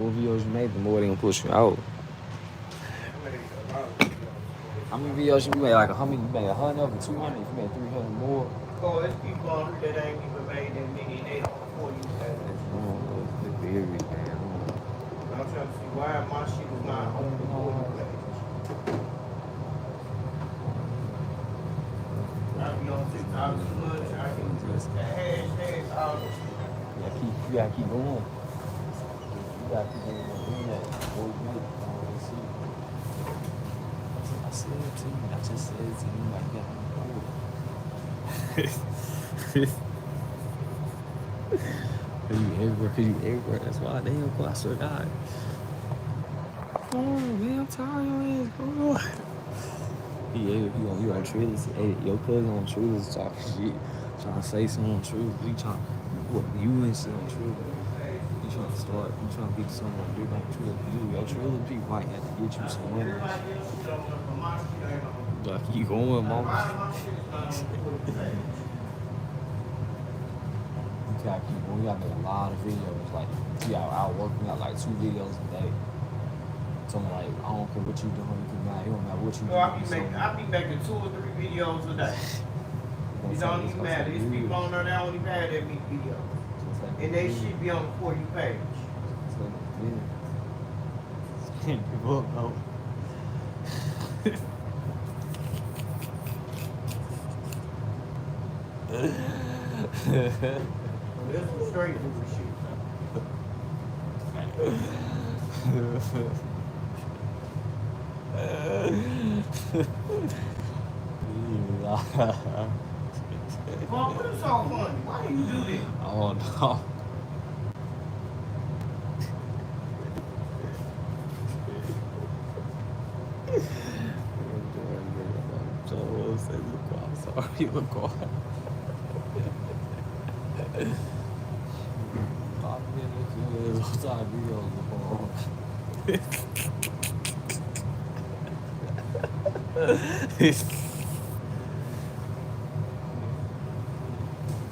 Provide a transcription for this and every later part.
More videos you make, the more they gonna push you out. How many videos you made? Like how many? You made 100 or 200? You made 300 more. Oh, there's people on here that ain't even made that many, and they don't before you say. It's very, man. I'm trying to see why my shit is not on the for you page. I be on TikTok too much. I can the hashtags all the You gotta keep going. You gotta keep doing that. Before you make it, I said it to you. I just said it to you. Like, you gotta keep going. Cause you everywhere. That's why they don't go. I swear to God. Oh man, I'm tired of your ass. Come on. You on trailers. Hey, your cousin on trailers talking shit. Trying to say something on trailers. You trying what you ain't shit on trailers. You trying to start, you trying to get someone big on trailer. Your trailer people might have to get you some money. Like you going, mama. You gotta keep going. You gotta make a lot of videos. Like you out working out like 2 videos a day. So like I don't care what you doing, it don't matter what you doing. I be making 2 or 3 videos a day. It don't even matter. These people on there that only mad at me videos. And they should be on the For You page. Can't give up, no. This was straight for shit. Well, what is so funny? Why do you do this? Oh no. I'm sorry, look quiet. 5 minutes, I'm sorry, videos before.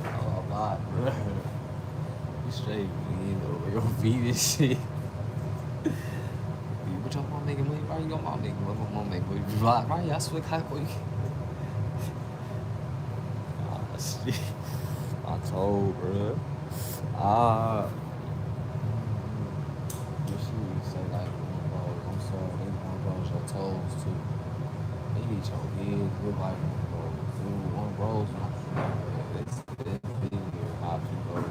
Oh, I'm not, bro. You straight, you know, your feet and shit. What your mom making money? Why your mom making money? My mom making money. Right? I swear, how quick. Ah, shit. I told, bro. What she say like, I'm sorry, they want to brush your toes too. They hit your head, look like one rose. That's big here. How people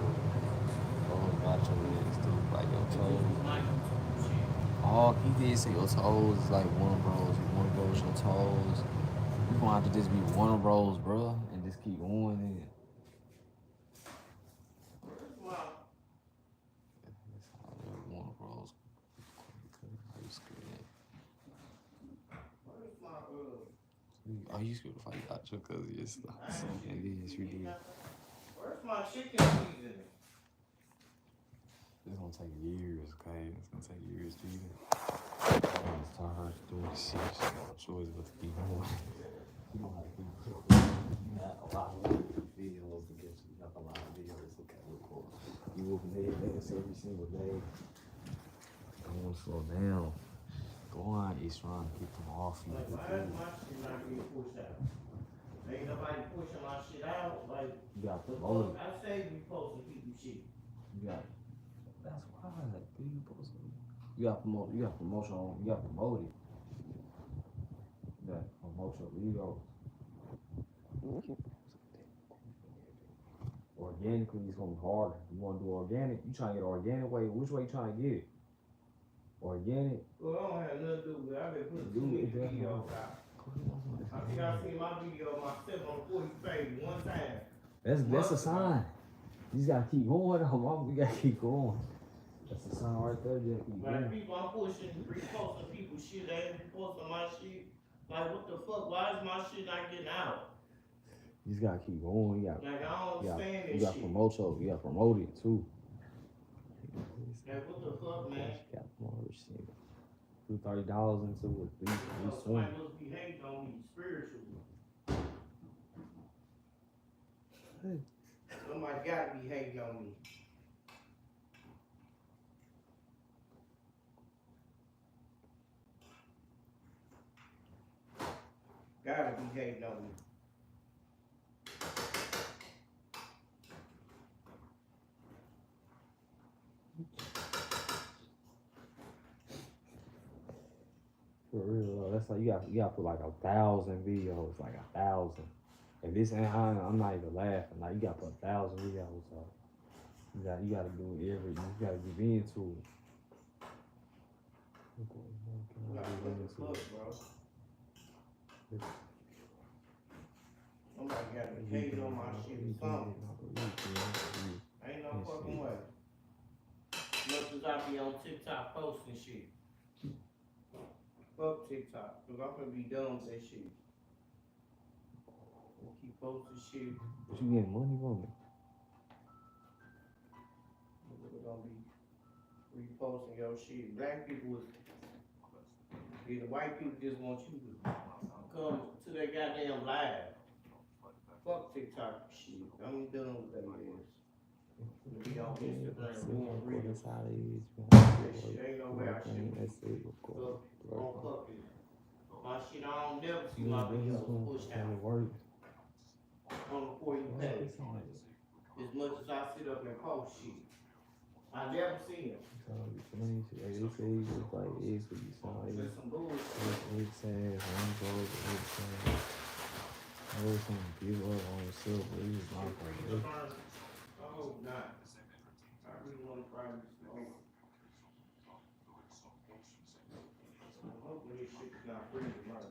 about your legs too, like your toes. All he did say your toes is like one rose. You want to brush your toes. You gonna have to just be one rose, bro, and just keep going in. Oh, you scared to fight out your cousin? Yes, yes, you did. Where's my chicken seasoning? It's gonna take years, okay? It's gonna take years to eat it. It's time her to do this shit. She got no choice but to keep going. You don't have to keep going. You got a lot of videos to get you. You got a lot of videos to record. You whooping their ass every single day. Don't want to slow down. Go on, he's trying to keep them off you. Like, why is my shit not getting pushed out? Ain't nobody pushing my shit out. Like, you got promoted. I say you posting people shit. You got. That's why. You posting. You got promoted. You got promotion. You got promoted. You got promotion videos. Organically, it's gonna be harder. You want to do organic? You trying to get organic way? Which way you trying to get it? Organic. Well, I don't have nothing to do with it. I've been putting too many videos out. I think I seen my video myself on the For You page one time. That's a sign. You just gotta keep going. You gotta keep going. That's a sign right there. You gotta keep going. Like people, I'm pushing, reposting people's shit. They ain't reposting my shit. Like what the fuck? Why is my shit not getting out? You just gotta keep going. You got. Like I don't understand this shit. You got promote it too. Like what the fuck, man? You got promoted shit. $30 into it. Somebody must be hating on me spiritually. Somebody gotta be hating on me. gotta be hating on me. For real though, that's like you got to put like 1,000 videos, like 1,000. If this ain't I'm not even laughing. Like you got to put 1,000 videos up. You gotta do everything. You gotta give into it. You gotta look the book, bro. Somebody got to hate on my shit or something. Ain't no fucking way. Much as I be on TikTok posting shit. Fuck TikTok, cause I'm gonna be done with that shit. Keep posting shit. But you getting money from it? We're gonna be reposting your shit. Black people, the white people just want you to come to their goddamn live. Fuck TikTok shit. I'm done with that ass. Be on Instagram doing reels. That shit ain't no way I should be. Look, on puppet. My shit, I don't never see my videos pushed out on the For You page. As much as I sit up and post shit. I never seen it. They say you look like eggs, but you sound like That's some bullshit. eggs ass, one goes, eggs ass. I was trying to give up on myself, but he was not like that. I hope not. I really want to try this smoke. Hopefully this shit is not free to learn.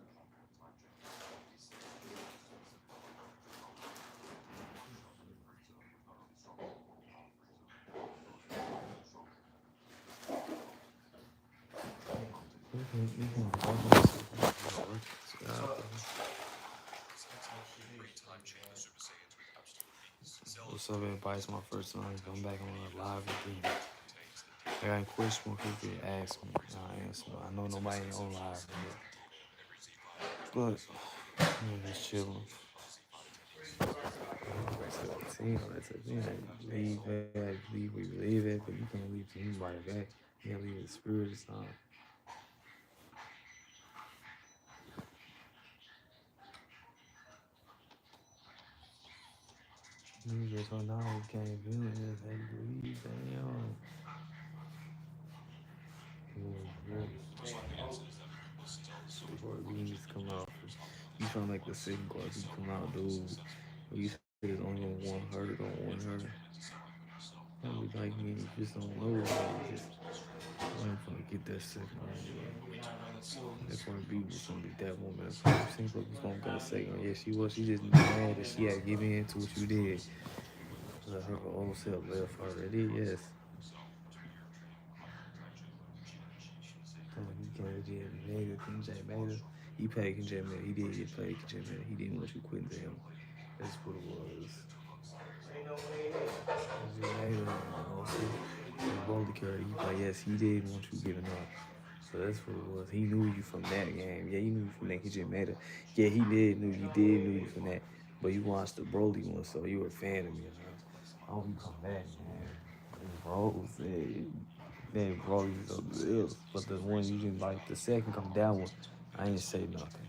What's up, everybody? It's my first time. I'm back on the live again. I got a question people can ask me. I answer. I know nobody ain't on live yet. But I'm just chilling. That's a thing. Leave that, leave where you leave it, but you can't leave anybody back. You can't leave the spirit or something. You just don't know you can't do it. Just like leave, damn. Before the beans come out, you trying to make the second part come out, dude. You said it's only gonna one hurt, don't want her. Probably like me, you just don't know. Like, just I'm gonna get that second one. That's gonna be what's gonna be that woman. It seems like it's gonna get a second. Yeah, she was. She just mad that she had to give in to what you did. Let her old self left her. It is, yes. You can't get negative. King J made her. He paid King J made. He did get paid King J made. He didn't want you quitting to him. That's what it was. Ain't no way in hell. Boldly carried. He like, yes, he did want you giving up. So that's what it was. He knew you from that game. Yeah, he knew you from that. He just made it. Yeah, he did knew you from that. But you watched the Broly one, so you were a fan of me. I hope you come back, man. Bro said that Broly's up there. But the one you didn't like, the second come down one, I ain't say nothing.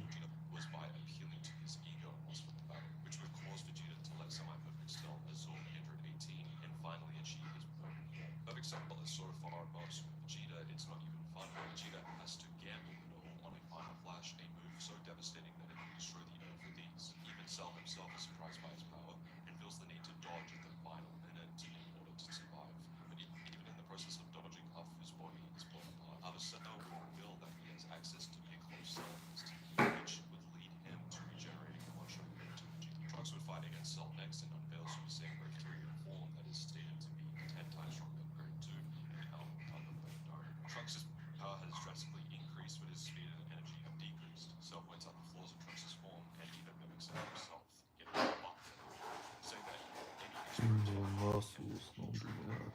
Muscles don't do nothing.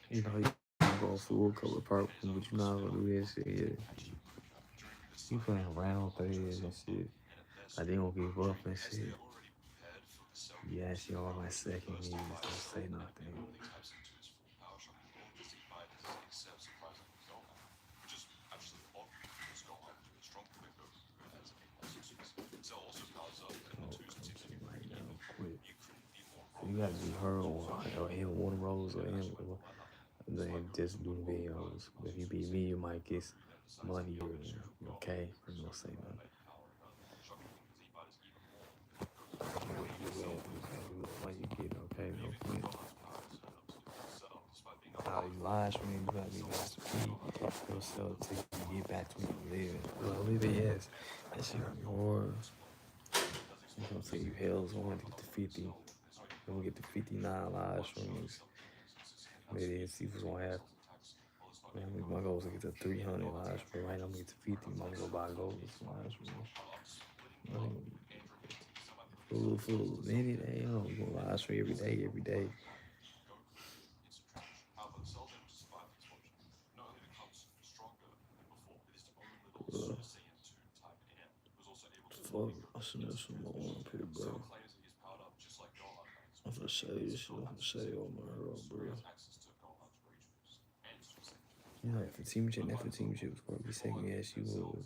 You know, you go full color purple, but you not gonna do that shit yet. You playing around players and shit. Like they gonna give up and shit. Yeah, she on my second, he just don't say nothing. you gotta do her or him one roles or him, then just do the videos. But if you be me, you might get money or okay. I'm gonna say nothing. What you get okay, no point. How you live stream, you gotta be master P yourself till you get back to where you live. Well, live it, yes. That shit gonna be hard. I'm gonna tell you, hell's going to get to 50. I'm gonna get to 59 live streams. Maybe see what's gonna happen. Man, my goal is to get to 300 live streams. Right now, I'm gonna get to 50. I'm gonna go buy gold live streams. For a minute, damn, we gonna live stream every day, every day. Bro. Fuck, I should have some more up here, bro. I'm gonna show you this shit. I'm gonna show you all my hero, bro. You know, if the team shit, if the team shit was gonna be second, yes, she was.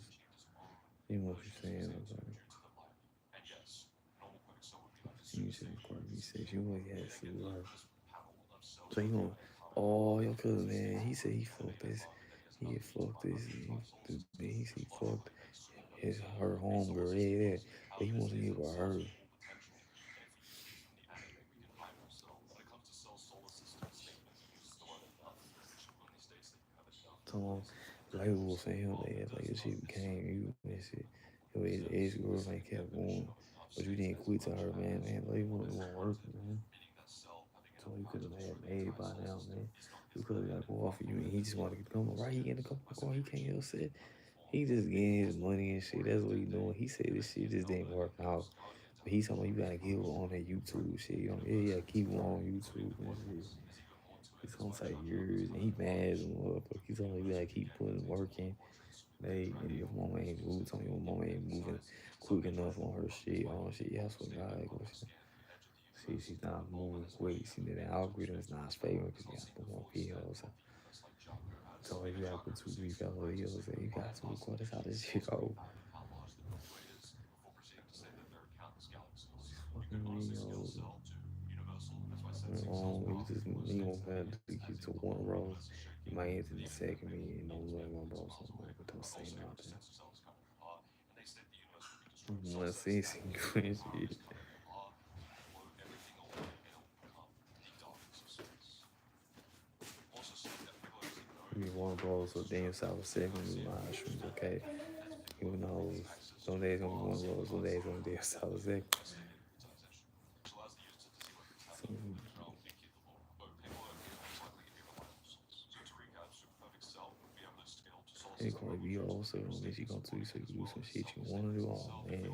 You know what you're saying? I'm sorry. Team shit was gonna be second. She was, yes, she was. So he gonna, oh, your cousin, man, he said he fucked this. He had fucked this. He said he fucked her homegirl, yeah. But he wants to hear about her. So, like we was saying, him, like this shit became you and shit. Your ex girlfriend kept going, but you didn't quit to her, man. Like, it wasn't working, man. So you could have had made by now, man. You could have got to go off of you, and he just wanted to come right. He in the car, he can't help it. He just getting his money and shit. That's what he doing. He said this shit just didn't work out. But he's talking about you gotta give on that YouTube shit. You know, yeah, keep on YouTube and shit. It's gonna take years, and he mad as a motherfucker. He's talking about you gotta keep putting work in. Your mama ain't moving. Tell me your mama ain't moving quick enough on her shit. On shit, yeah, that's what God goes. She's not moving quick. See that the algorithm is not favoring because you got to put more videos. So if you have to put 2, 3 videos, then you got to record. That's how this shit go. Fucking videos. You gonna have to get to one row. You might enter the second meeting and don't let one row somewhere, but don't say nothing. One sensing shit. You one row, so damn South second live streams, okay? Even though some days only one row, some days only damn South second. And Cardi B also when she gonna tweet so you can do some shit you wanna do. Oh man.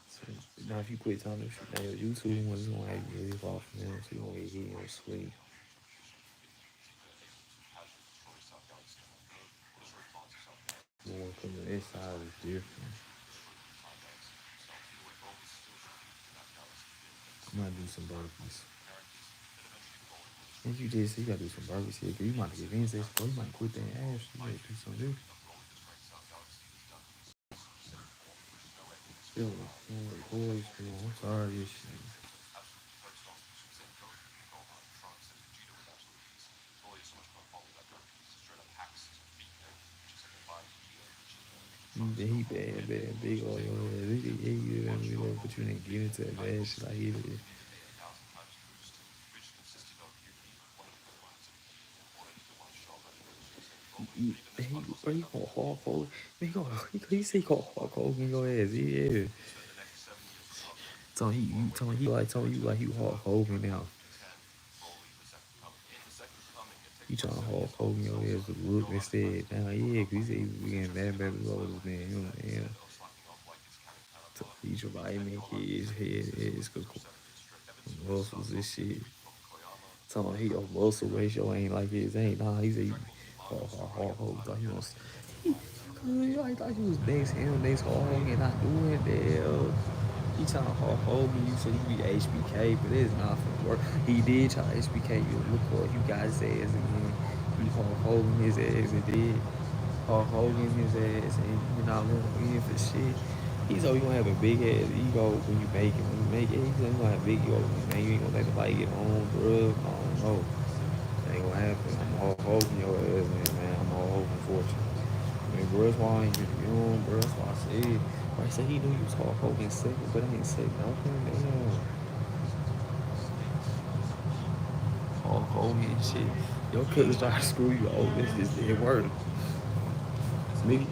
So, now if you quit telling them shit, now your YouTube one is gonna have you live off of them, so you gonna get hit in your sleep. The one coming to this side is different. I'm gonna do some burpees. And you did say you gotta do some burpees here, cause you might get Wednesdays, or you might quit that ass. You gotta do some different. Still, boys, I'm sorry, this shit. He bad, big on your ass. But you didn't get into that bad shit like he did. Bro, he gonna Hulk Hogan. He say he gonna Hulk Hogan your ass. Yeah. Telling you like you Hulk Hogan now. You trying to Hulk Hogan your ass to look instead. Now, yeah, cause he said he was getting mad baby rollers, man. You know, yeah. So he try to make his muscles and shit. Telling he a muscle ratio ain't like his ain't. Nah, he said he Hulk Hogan. Like he was. I thought he was next Hulk Hogan not doing that. He trying to Hulk Hogan. You said he be HBK, but it's not for work. He did try HBK. You look for you guys' ass again. He Hulk Hogan his ass and did. Hulk Hogan his ass, and you not let him in for shit. He's always gonna have a big ass ego when you make it. When you make it, he's gonna have a big ego. Man, you ain't gonna let nobody get on, bro. I don't know. That ain't gonna happen. I'm Hulk Hogan your ass, man. I'm Hulk Hogan fortune. Man, bro, that's why I ain't get you on, bro. That's why I said. Why I said he knew he was Hulk Hogan second, but I ain't say nothing. Damn. Hulk Hogan and shit. Your cousin try to screw you over. This just didn't work. Nigga,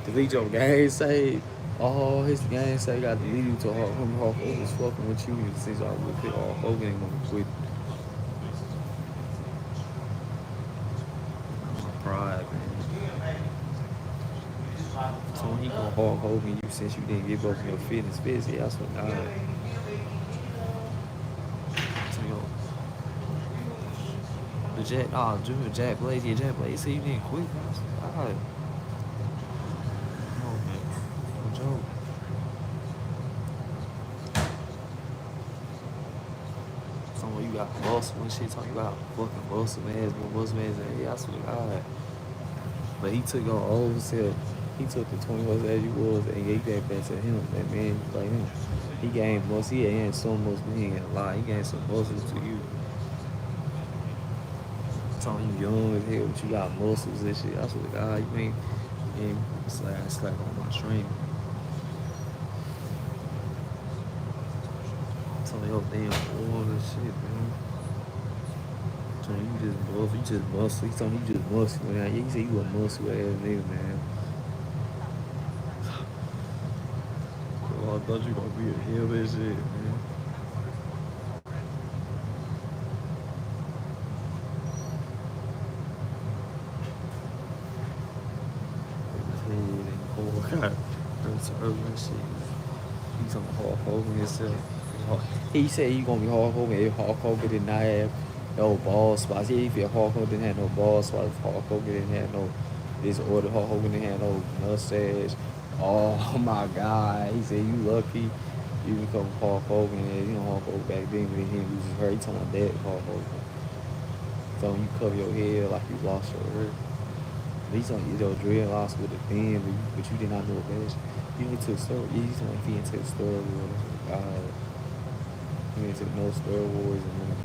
delete your game save. Oh, his game save got deleted to Hulk Hogan. Hulk Hogan was fucking with you since I would pick Hulk Hogan ain't gonna quit. My pride, man. So when he gonna Hulk Hogan you since you didn't give up your fitness busy, that's what God. So yo, the Jack, Junior Jack Blaze, yeah, Jack Blaze said you didn't quit. That's what God. No, man. No joke. Someone you got muscle and shit, talking about fucking muscle man, yeah, I swear to God. But he took on old self. He took the 20 was as you was and gave that back to him. That man like him. He gained muscle. He ain't so much, but he ain't gonna lie. He gained some muscles to you. Telling you young as hell, but you got muscles and shit. I swear to God, you ain't slack on my stream. Telling your damn all this shit, man. Telling you just muscle. He told me you just muscle, man. Yeah, he said you a muscle ass nigga, man. Oh, I thought you gonna be a hell that shit, man. His head and core got urban shit. He's on Hulk Hogan himself. He said he gonna be Hulk Hogan if Hulk Hogan did not have no ball spots. He feel Hulk Hogan didn't have no ball spots. Hulk Hogan didn't have no disorder. Hulk Hogan didn't have no mustache. Oh my God. He said you lucky you become Hulk Hogan. And, you know Hulk Hogan back then when he didn't lose his hair. He talking about that Hulk Hogan. So you cover your head like you lost your hair. At least on your dreadlocks with a band, but you did not know that. You went to the store. Yeah, you told me if he into the store. God. He ain't took no Star Wars and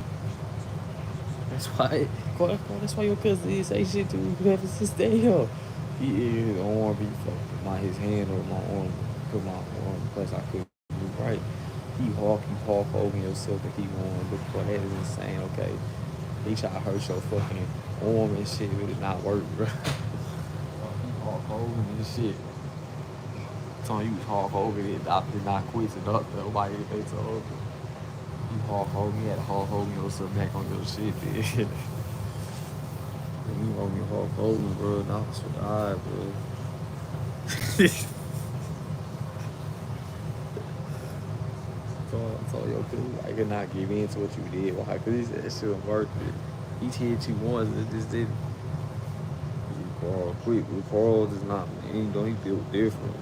that's why, that's why your cousin didn't say shit to me ever since stay here. He his arm be fucking his hand or my arm, put my arm plus I couldn't move right. You Hulk Hogan yourself and keep on. Look for that is insane. Okay, he try to hurt your fucking arm and shit, but it not work, bro. He Hulk Hogan and shit. Telling you was Hulk Hogan, the doctor did not quit, so nobody they told you. You Hulk Hogan, you had to Hulk Hogan yourself back on your shit, man. You owe me Hulk Hogan, bro. Not for God, bro. I told yo, cause I could not give in to what you did. Why? Cause he said that shit was worth it. Each hit you once, it just didn't. Carl quick with Carl is not, man. He built different.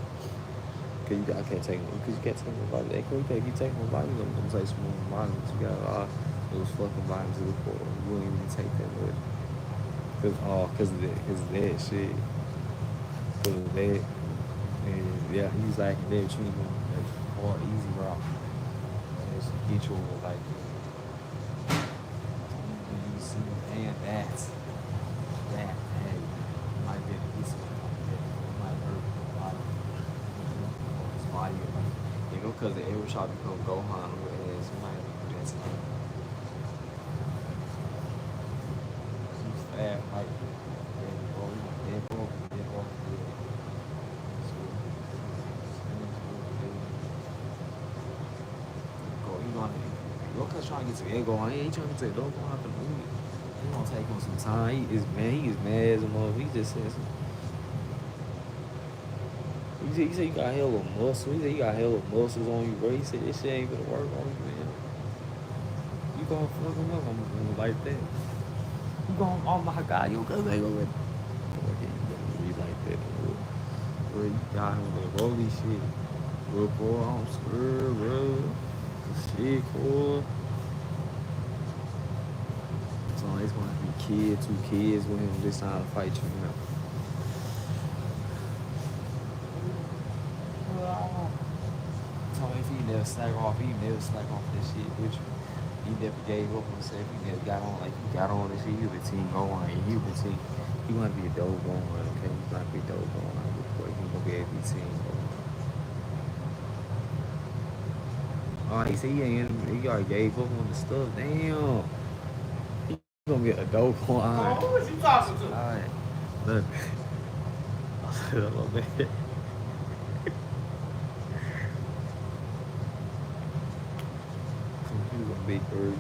Cause you can't take no, cause you can't take no vitamins. Hey, you can't take no vitamins. I'm gonna take some more vitamins. You got a lot of those fucking vitamins in the Carl. You wouldn't even take that much. Cause of that shit. Cause of that. And yeah, he's like that. You ain't gonna like hard, easy route. And just get you like you see, and that, hey, might be a piece of it. It might hurt your body. His body, like, you know, cause the every shot become Gohan with ass. You might have to do that to him. He's fat, like, dead broke. Loca's trying to get to the ego. I ain't trying to get to the Loco out the movie. He gonna take him some time. He is mad as a mother. He just said some. He said you got hella muscle. He said you got hella muscles on you, bro. He said this shit ain't gonna work on you, man. You gonna fuck him up on like that. You gonna, oh my God, your cousin ain't gonna let you gonna be like that, bro. You got him with rolly shit. Bro, I'm scared, bro. Shit, cool. So it's gonna be two kids with him this time to fight you, man. slack off. He never slack off that shit with you. He never gave up on himself. He never got on like he got on this shit. He was a team going. He was a team. He want to be a dope going. Okay, he want to be a dope going. Before he gonna be able to be team going. Oh, he said he ain't. He already gave up on the stuff. Damn. He gonna be a dope going. Oh, who is you talking to? Alright. Look. Hello, man. He was a big bird.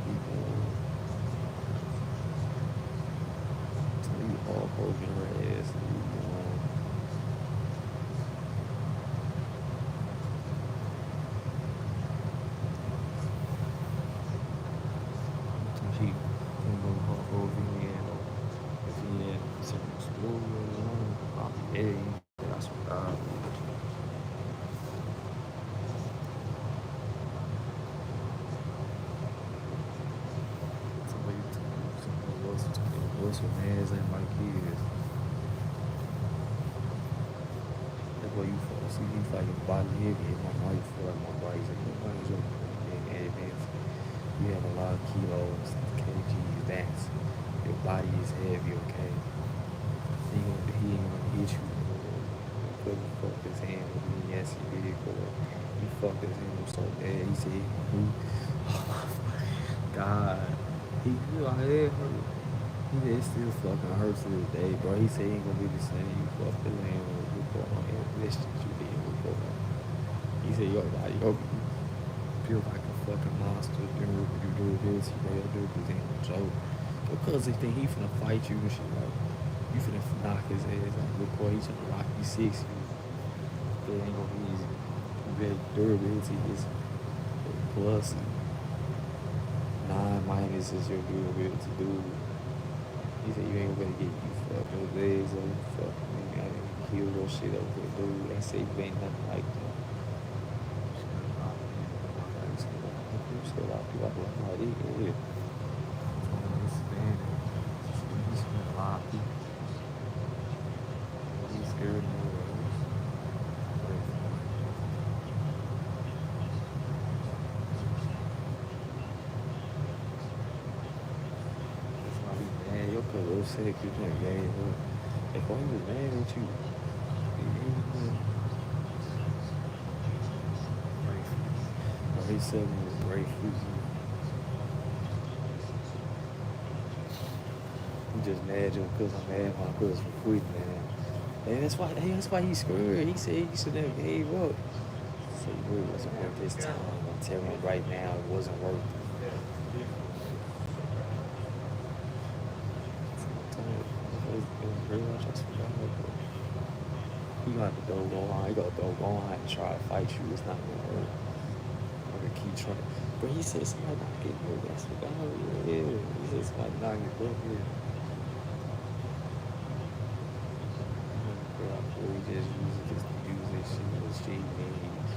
You all poking her ass. She gonna go over here. If he had some school or probably that's what God. Somebody what's your man's and my kids. That's why you fall. See, you fighting body heavy. My wife for my wife. Everybody's in advance. You have a lot of kilos, kgs, that's. Your body is heavy, okay? He ain't gonna hit you. Couldn't fuck his hand with me. Yes, he did, boy. He fucked his hand so bad. He said, God. He feel like it hurt. He said, it still fucking hurts to this day, bro. He said he ain't gonna be the same. You fucked his hand with before. This shit you did before. He said, your body, feel like a fucking monster. You do this, you know, do this ain't no joke. Because if he finna fight you and shit, like, you finna knock his ass out. Look, boy, he's trying to rock you 6. It ain't gonna be easy. Very durability is plus 9 minus is your durability, dude. He said you ain't gonna get you fucking those legs or you fucking I didn't kill your shit up with, dude. They say you ain't nothing like that. Still out people like how they get it. He's a lot of people. He's scared of me. That's why we mad. Your cousin said you didn't gave up. If I was mad at you, he said it was great food. I'm just mad because I'm mad my cousin for quitting, man. And that's why he's screwed. He said he should never gave up. So he really wasn't worth his time. I'm telling you right now, it wasn't worth it. He got the dog on. He got the dog on and try to fight you. It's not gonna work. I'm gonna keep trying. But he said somebody not get good. That's what God is. He said somebody not get good here. We just use it just to use this shit as cheap means.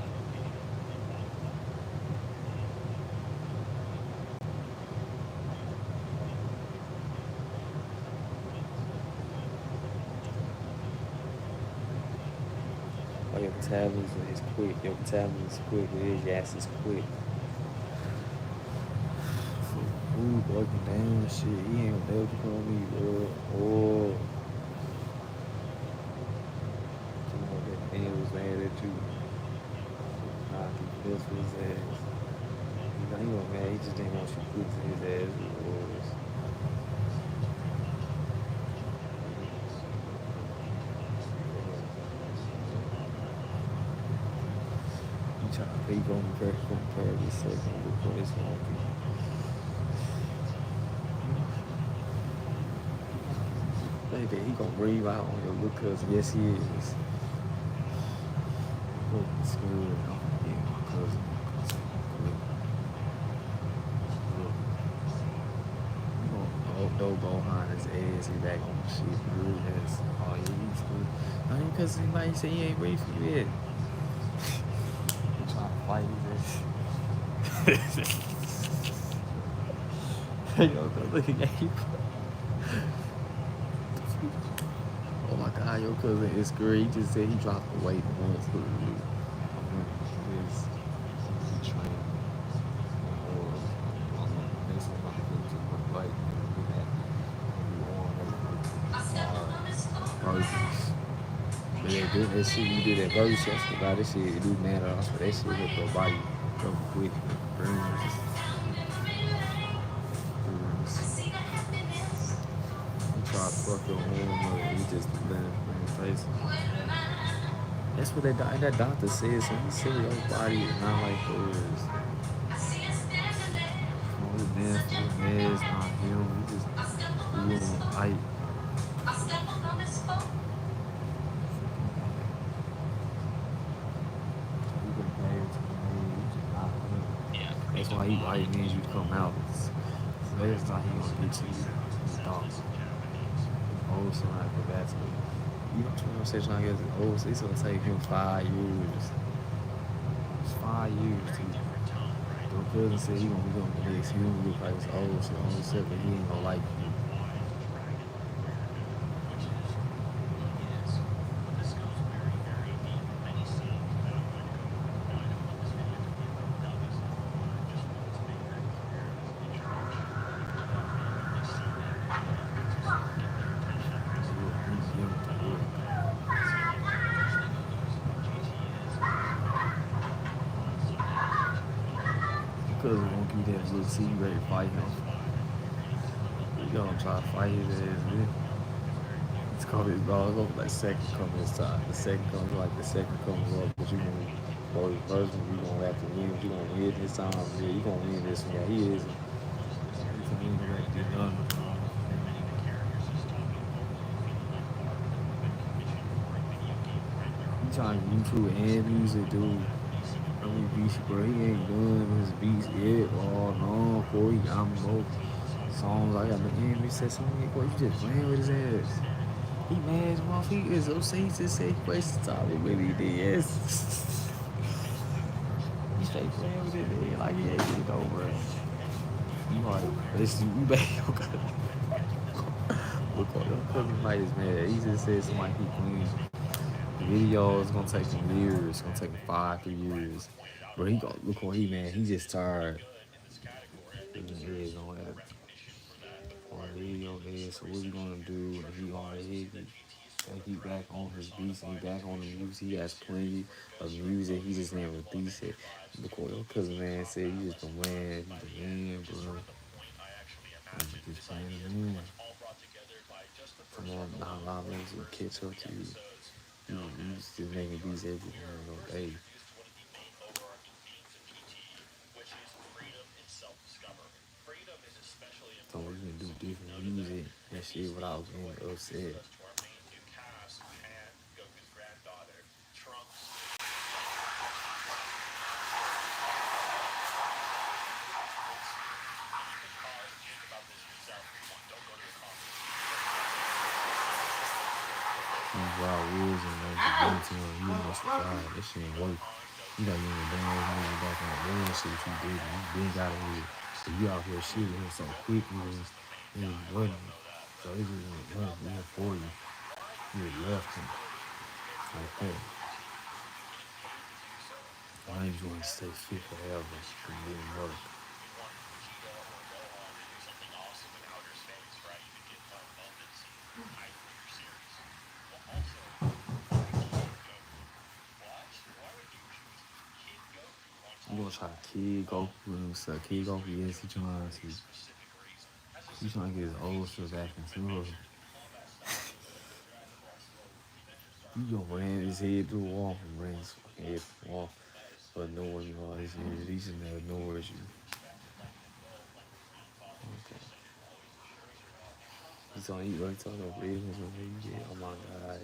Oh, your metabolism is quick. Your metabolism is quick. Your gas is quick. Ooh, broken down shit. He ain't gonna never call me, bro. Oh. And he was mad at you. Nah, he pissed for his ass. He was mad. He just didn't want you pissing his ass with yours. You trying to pay on compare this second before this won't be. Baby, he gonna breathe out on your little cousin. Yes, he is. It's good. Yeah, my cousin. Go behind his ass. He back on the shit. Good ass. Oh, yeah, he's good. I mean, because somebody say he ain't ready for you yet. He trying to fight his ass. Yo, look at you. Oh my God, your cousin is great. He just said he dropped the weight once. he trained or medicine about to get to my bike and do that. And be on burpees. But yeah, doing that shit, you did that burpee shit, I swear to God, that shit, it do matter. I swear that shit help your body go quick. Burns, burns. You try to fuck your arm up, you just let it face. That's what that doctor said. So he said your body is not like yours. Oh, his man for his meds, not him. He just doing like freaking he been paid to me. He just not him. That's why he needs you to come out. So that's not he gonna get to you. His dog. His old son like go back to me. You know what I'm saying? Trying to get his old son. It's gonna take him 5 years. It's 5 years to your cousin said he gonna be going to next. He gonna look like his old son, old self, but he ain't gonna like you. He young to look. Your cousin won't give you that look. See you ready to fight him. You gonna try to fight his ass, man. It's called his dog. It's like second coming this time. The second comes like the second comes up, but you gonna go his first one. You gonna have to win. You gonna win this time. Yeah, you gonna win this one. Yeah, he is. He's gonna win back to get done. He trying to YouTube and music, dude. I mean, beats, bro. He ain't done his beats yet. Oh no, Corey got me both songs. I got the enemy said something. Boy, you just playing with his ass. He mad as well. He is upset. He just said he wasted time. He really did. Yes. He straight playing with it. Man. Like he ain't gonna go, bro. You like, listen, you back. Look on your cousin Mike is mad. He just said somebody keep playing. The video is gonna take him years. It's gonna take him 5 3 years. Bro, he go look what he man. He just tired. His head on the radio head. So what he gonna do? He already he back on his beats and he back on the music. He has plenty of music. He just never release it. Look what your cousin man said. You just don't win. You just win, bro. You just playing to win. Come on, not a lot of niggas will catch up to you. You just making beats every day. So we can do different music and shit without getting upset. These wild woods and like the Ow! to him, you must have Motherfucker! tried. That shit ain't work. You know you ain't done this nigga back on the real shit you did. You been got it here. So you out here shooting him so quick, you was running. So it just went run for you. You just left him like that. I ain't going to stay fit forever. It didn't work. You gonna try to kid Goku with himself. Kid Goku, yes, he trying to get his old stuff back into her. You gonna ran his head through the wall from ran his fucking head through the wall. But knowing all his years, he just never ignores you. Okay. He's on eat right talking about business with me. Yeah, oh my god.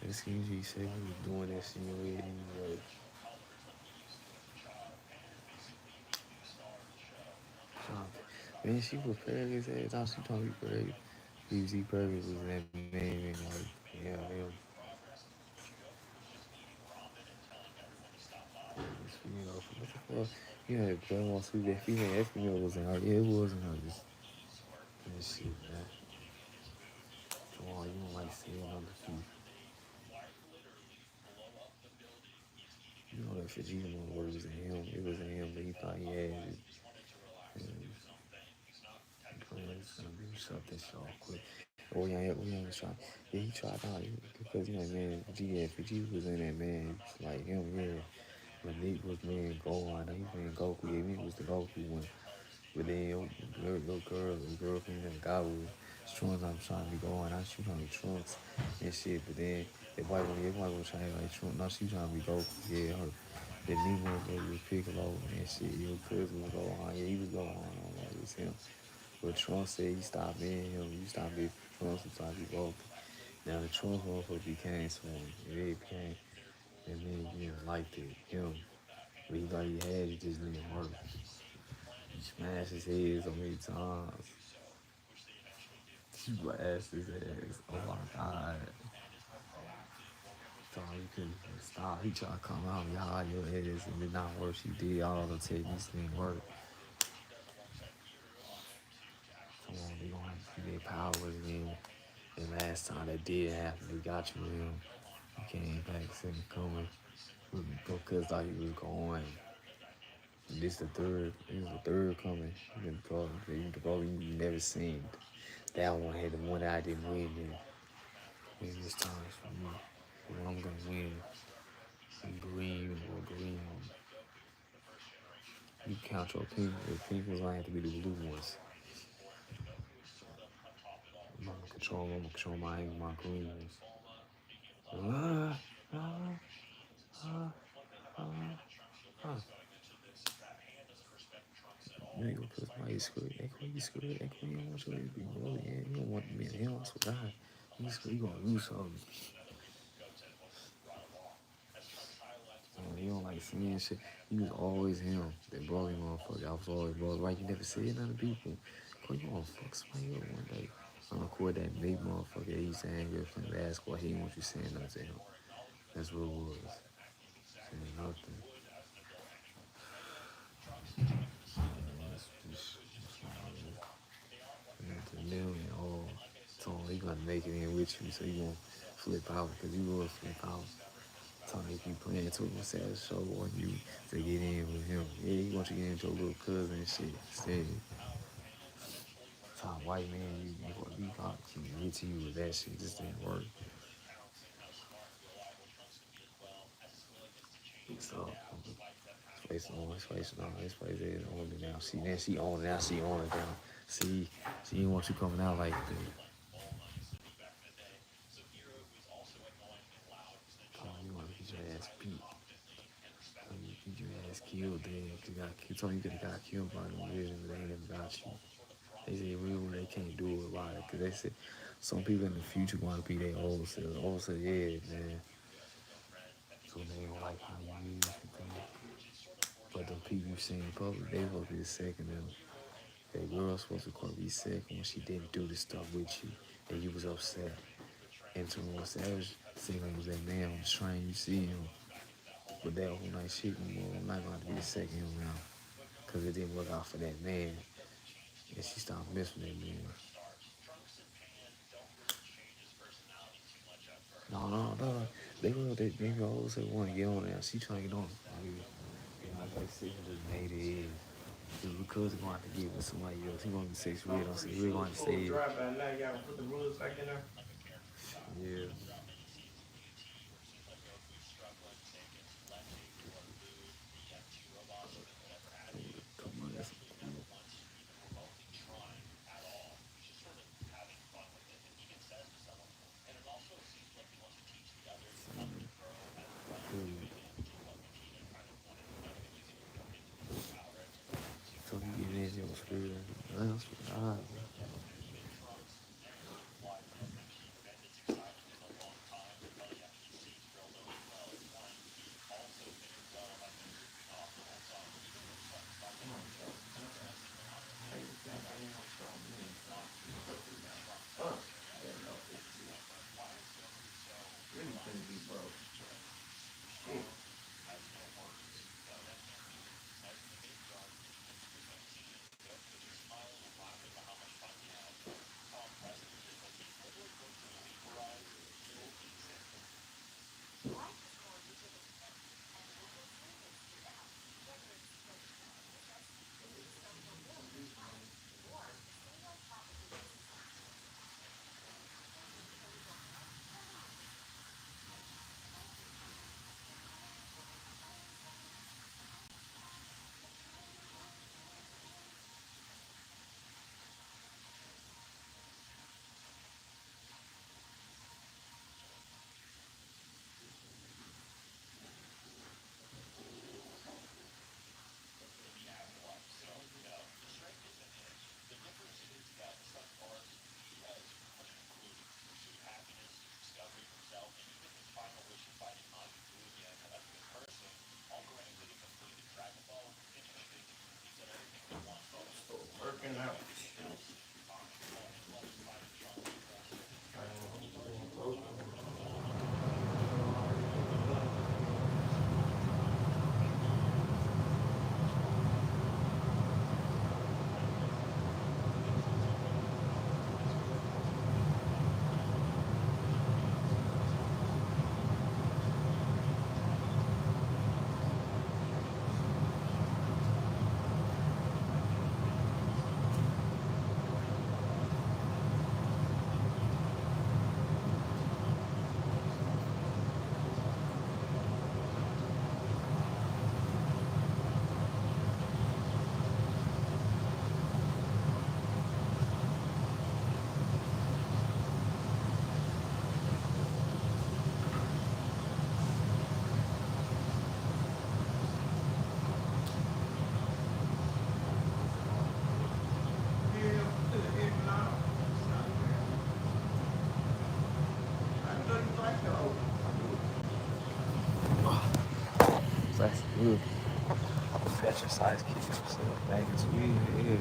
Excuse me, he said he was doing that shit anyway. Man, she was pregnant as hell. She told me pregnant. BBC pregnant was that name and like, yeah, him. You know, what the fuck? You had grandma sleep that female. That female wasn't her. Yeah, it wasn't her. Just that shit, man. Oh, you don't like seeing other people. You know that shit, you didn't know it was in him. It was in him, but he thought he had it. And it's gonna be shut this shit off quick. Oh yeah, we ain't trying. Yeah, he tried out because you know, man, G was in that man, like him, yeah. When Nick was man Gohan, he was man Goku. Yeah, Nick was the Goku one. But then your girlfriend and guy was Trunks. I'm trying to be going. I she trying to be Trunks and shit. But then the white one trying to like Trunks. No, she trying to be Goku. Yeah, her. The new one that was Piccolo and shit. Your cousin was Gohan. Yeah, he was Gohan. I don't know, it was him. But Trunks said he stopped being him. You stopped being Trunks and started to be Goku. Now the Trunks motherfucker became someone. And they became, and then you know, liked it. Him. But he thought he had it, just didn't work. He smashed his head so many times. She blasted his ass. Oh my god. Thought he couldn't stop. He tried to come out, y'all, your ass, and it did not work. She did all the techniques, didn't work. Come on, they gonna have to get their powers in. And last time that did happen, they got you with him. He came back, said he coming. Because thought he was going. And this is the third coming. Probably you never seen. That one had the one that I didn't win in. Maybe this time it's for me. Well, I'm gonna win. Green or green. You count your pink. The pink ones gonna have to be the blue ones. I'm gonna control my green ones. Ah, ah, ah, ah, ah. You ain't gonna put somebody screwed. That queen, you screwed. That queen, you don't want your ass to be rolling. Yeah, you don't want to be in hell. I swear to God. You gonna lose something. You don't like seeing shit. He was always him. That bully motherfucker. I was always bully. Right? You never said nothing to people. Cause you gonna fuck somebody up one day. I'm gonna record that big motherfucker that he's saying good playing basketball. He didn't want you saying nothing to him. That's what it was. Saying nothing. That's just, to the million. Oh, told him he gonna make it in with you, so you gonna flip out because you will flip out. Told him if you playing too much sad show on you to get in with him. Yeah, he wants you to get into your little cousin and shit. Instead, top white man, you thought he can get to you with that shit. Just didn't work. So his face is on it now. See, then she on it now. She on it now. See, she didn't want you coming out like that. Oh, you want to get your ass beat. You get your ass killed. Then you got killed. Told you could have got killed by the vision, but they never got you. They say real they can't do it about it. Cause they said some people in the future want to be their old self. Old self, yeah, man. So they don't like how you use the thing. But the people you see in public, they supposed to be the second them. That girl's supposed to be second when she didn't do the stuff with you and you was upset. And to more savage, second was that man on the train, you see him. But that whole night shit, I'm not going to be the second him now. Cause it didn't work out for that man. And she stopped missing that man. No. They always want to get on there. She trying to get on. Like she just made it. Because he going to get with somebody else. He going to be 6 red on 6 red going to stay. Drive by now, y'all put the rules back in there. Yeah. Come on, that's cool. So he getting in your spirit. That's what I Ugh. Fetch a size kick himself back into his head.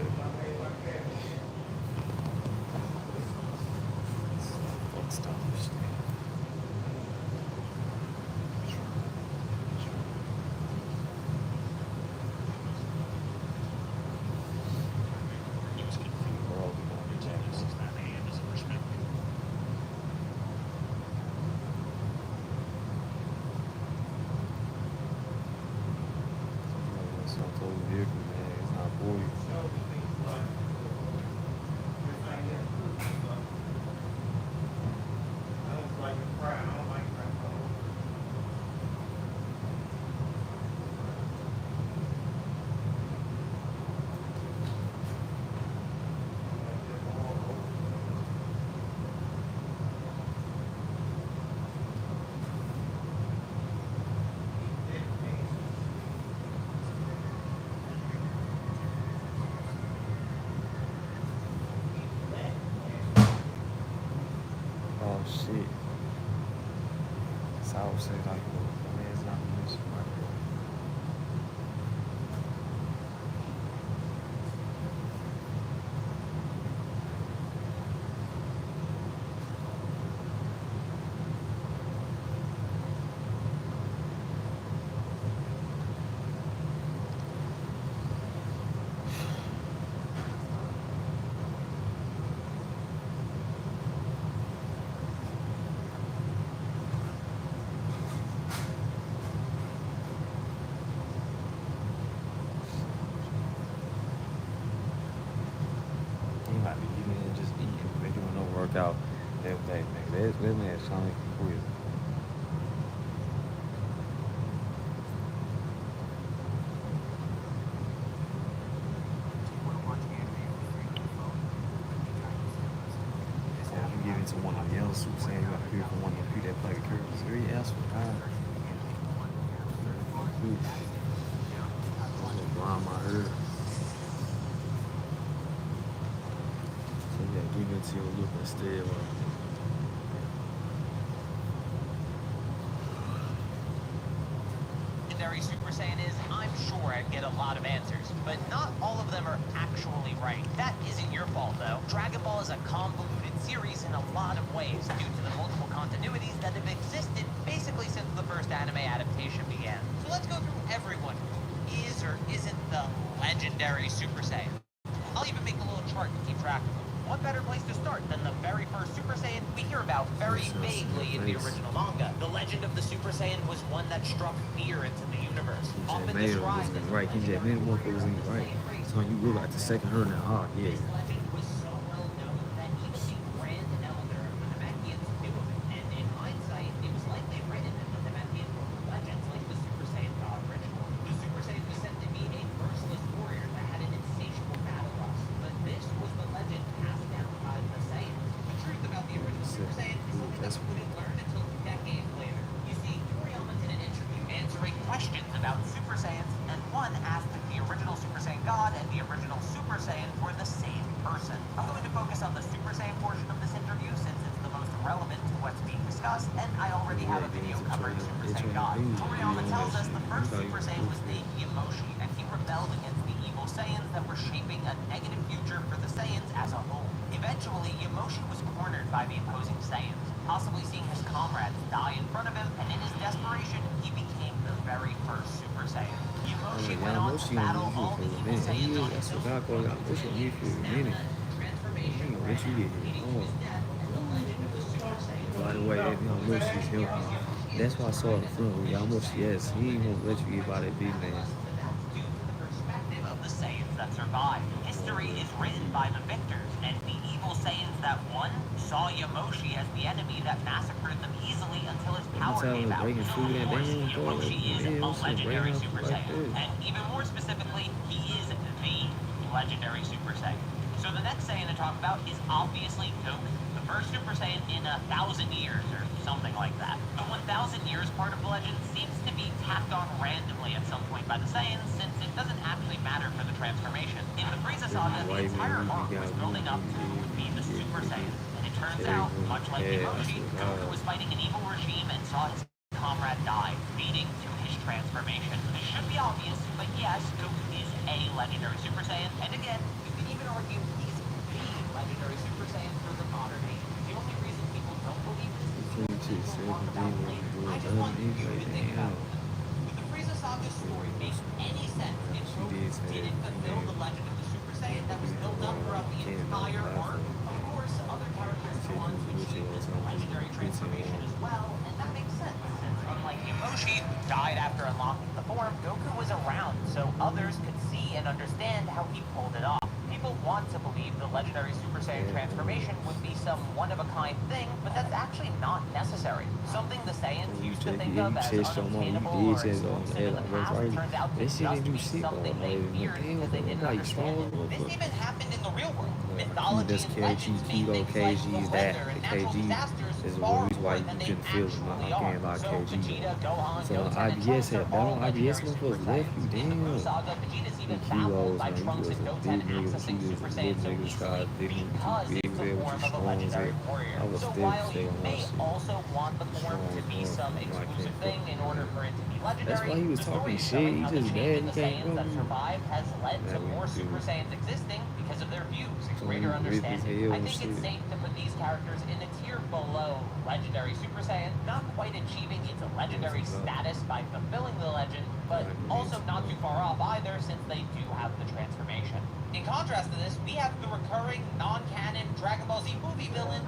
Fuck stuff. Oh shit. So I would say like, man, it's not much. He might be eating and just eating. They doing no workout every day, man. That man trying to quit. So if you get into one of the yellow suits, saying you got to hear from one of the people that play the curves. Three else for time. Oof. I'm gonna grind my head. So yeah, give into your look instead. Legendary Super Saiyan is, I'm sure I'd get a lot of answers, but not all of them are actually right. That isn't your fault, though. Dragon Ball is a convoluted series in a lot of ways due to the multiple continuities that have existed basically since the first anime adaptation began. So let's go through everyone who is or isn't the legendary Super Saiyan. I'll even make a little chart to keep track of them. What better place to start than the very first Super Saiyan we hear about very vaguely in the original manga? The legend of the Super Saiyan was one that struck fear into the universe. Often described as right. He just made one was right. So you look like the second her now. Yeah. this legend was so well known that even the Grand Elder of the Namekians knew of it. And in hindsight, it was likely written in the Namekian book of legends like the Super Saiyan God ritual. The Super Saiyan was said to be a merciless warrior that had an insatiable battle lust. But this was the legend passed down by the Saiyans. The truth about the original Super Saiyan is something that we wouldn't learn until decades later. You see, Toriyama did an interview answering questions about Super Saiyans, and one asked if the original Super Saiyan God and the original Super Saiyan were the same person. I'm going to focus on the Super Saiyan portion of this interview since it's the most relevant to what's being discussed, and I already have a video covering Super Saiyan God. Toriyama tells us the first Super Saiyan was named Yamoshi, and he rebelled against the evil Saiyans that were shaping a negative future for the Saiyans as a whole. Eventually, Yamoshi was cornered by the opposing Saiyans, possibly seeing his comrades die in front of him, and in his desperation, he became the very first Super Saiyan. Yamoshi went on to battle all the evil Saiyans on his own. Transformation leading to his death and the legend of the Super Saiyan. By the way, Yamoshi's helping. That's why I saw the film. Yamoshi, yes, he ain't gonna let you get by that big man. Due to the perspective of the Saiyans that survived. History is written by the victors, and the evil Saiyans that won saw Yamoshi as the enemy that massacred them easily until his power gave out. Of course, Yamoshi is a legendary Super Saiyan, and even more specifically, he is the legendary Super Saiyan. So the next Saiyan to talk about is obviously Goku, the first Super Saiyan in 1,000 years, or something like that. The 1,000 years part of the legend seems to be tacked on randomly at some point by the Saiyans, since it doesn't actually matter for the transformation. In the Frieza saga, the entire arc was building up to be the Super Saiyan, and it turns out, much like Hiroshi, Goku was fighting an evil regime and saw his comrade died, leading to his transformation. This should be obvious, but yes, Goku is a legendary Super Saiyan, and again, you can even argue he's the legendary Super Saiyan for the modern age. The only reason people don't believe this is because we'll talk about it later. I just want you to think about it. If the Frieza Saga story makes any sense, if Goku didn't fulfill the legend of the Super Saiyan that was built up throughout the entire arc, of course, other characters go on to achieve this legendary transformation as well, and that makes sense, since unlike Hiroshi, who died after unlocking the form, Goku was around, so others could see and understand how he pulled it off. People want to believe the legendary Super Saiyan transformation would be some one-of-a-kind thing, but that's actually not necessary. Something the Saiyans used to think of as unattainable or exclusive in the past turns out to just be something they feared because they didn't understand it. This even happened in the real world. Mythology and legends made things like the weather and natural disasters far more than they actually are. So Vegeta, Gohan, Goten, and Trunks are all legendary Super Saiyans. In the Buu Saga, Vegeta's even baffled by Trunks and Goten accessing Super Saiyan so easily because it's the form of a legendary warrior. So while you may also want the form to be some exclusive thing in order for it to be legendary, the story is showing how the change in the Saiyans that survive has led to more Super Saiyans existing because of their views and greater understanding. I think it's safe to put these characters in a tier below legendary Super Saiyan, not quite achieving its legendary status by fulfilling the legend, but also not too far off either since they do have the transformation. In contrast to this, we have the recurring non-canon Dragon Ball Z movie villain,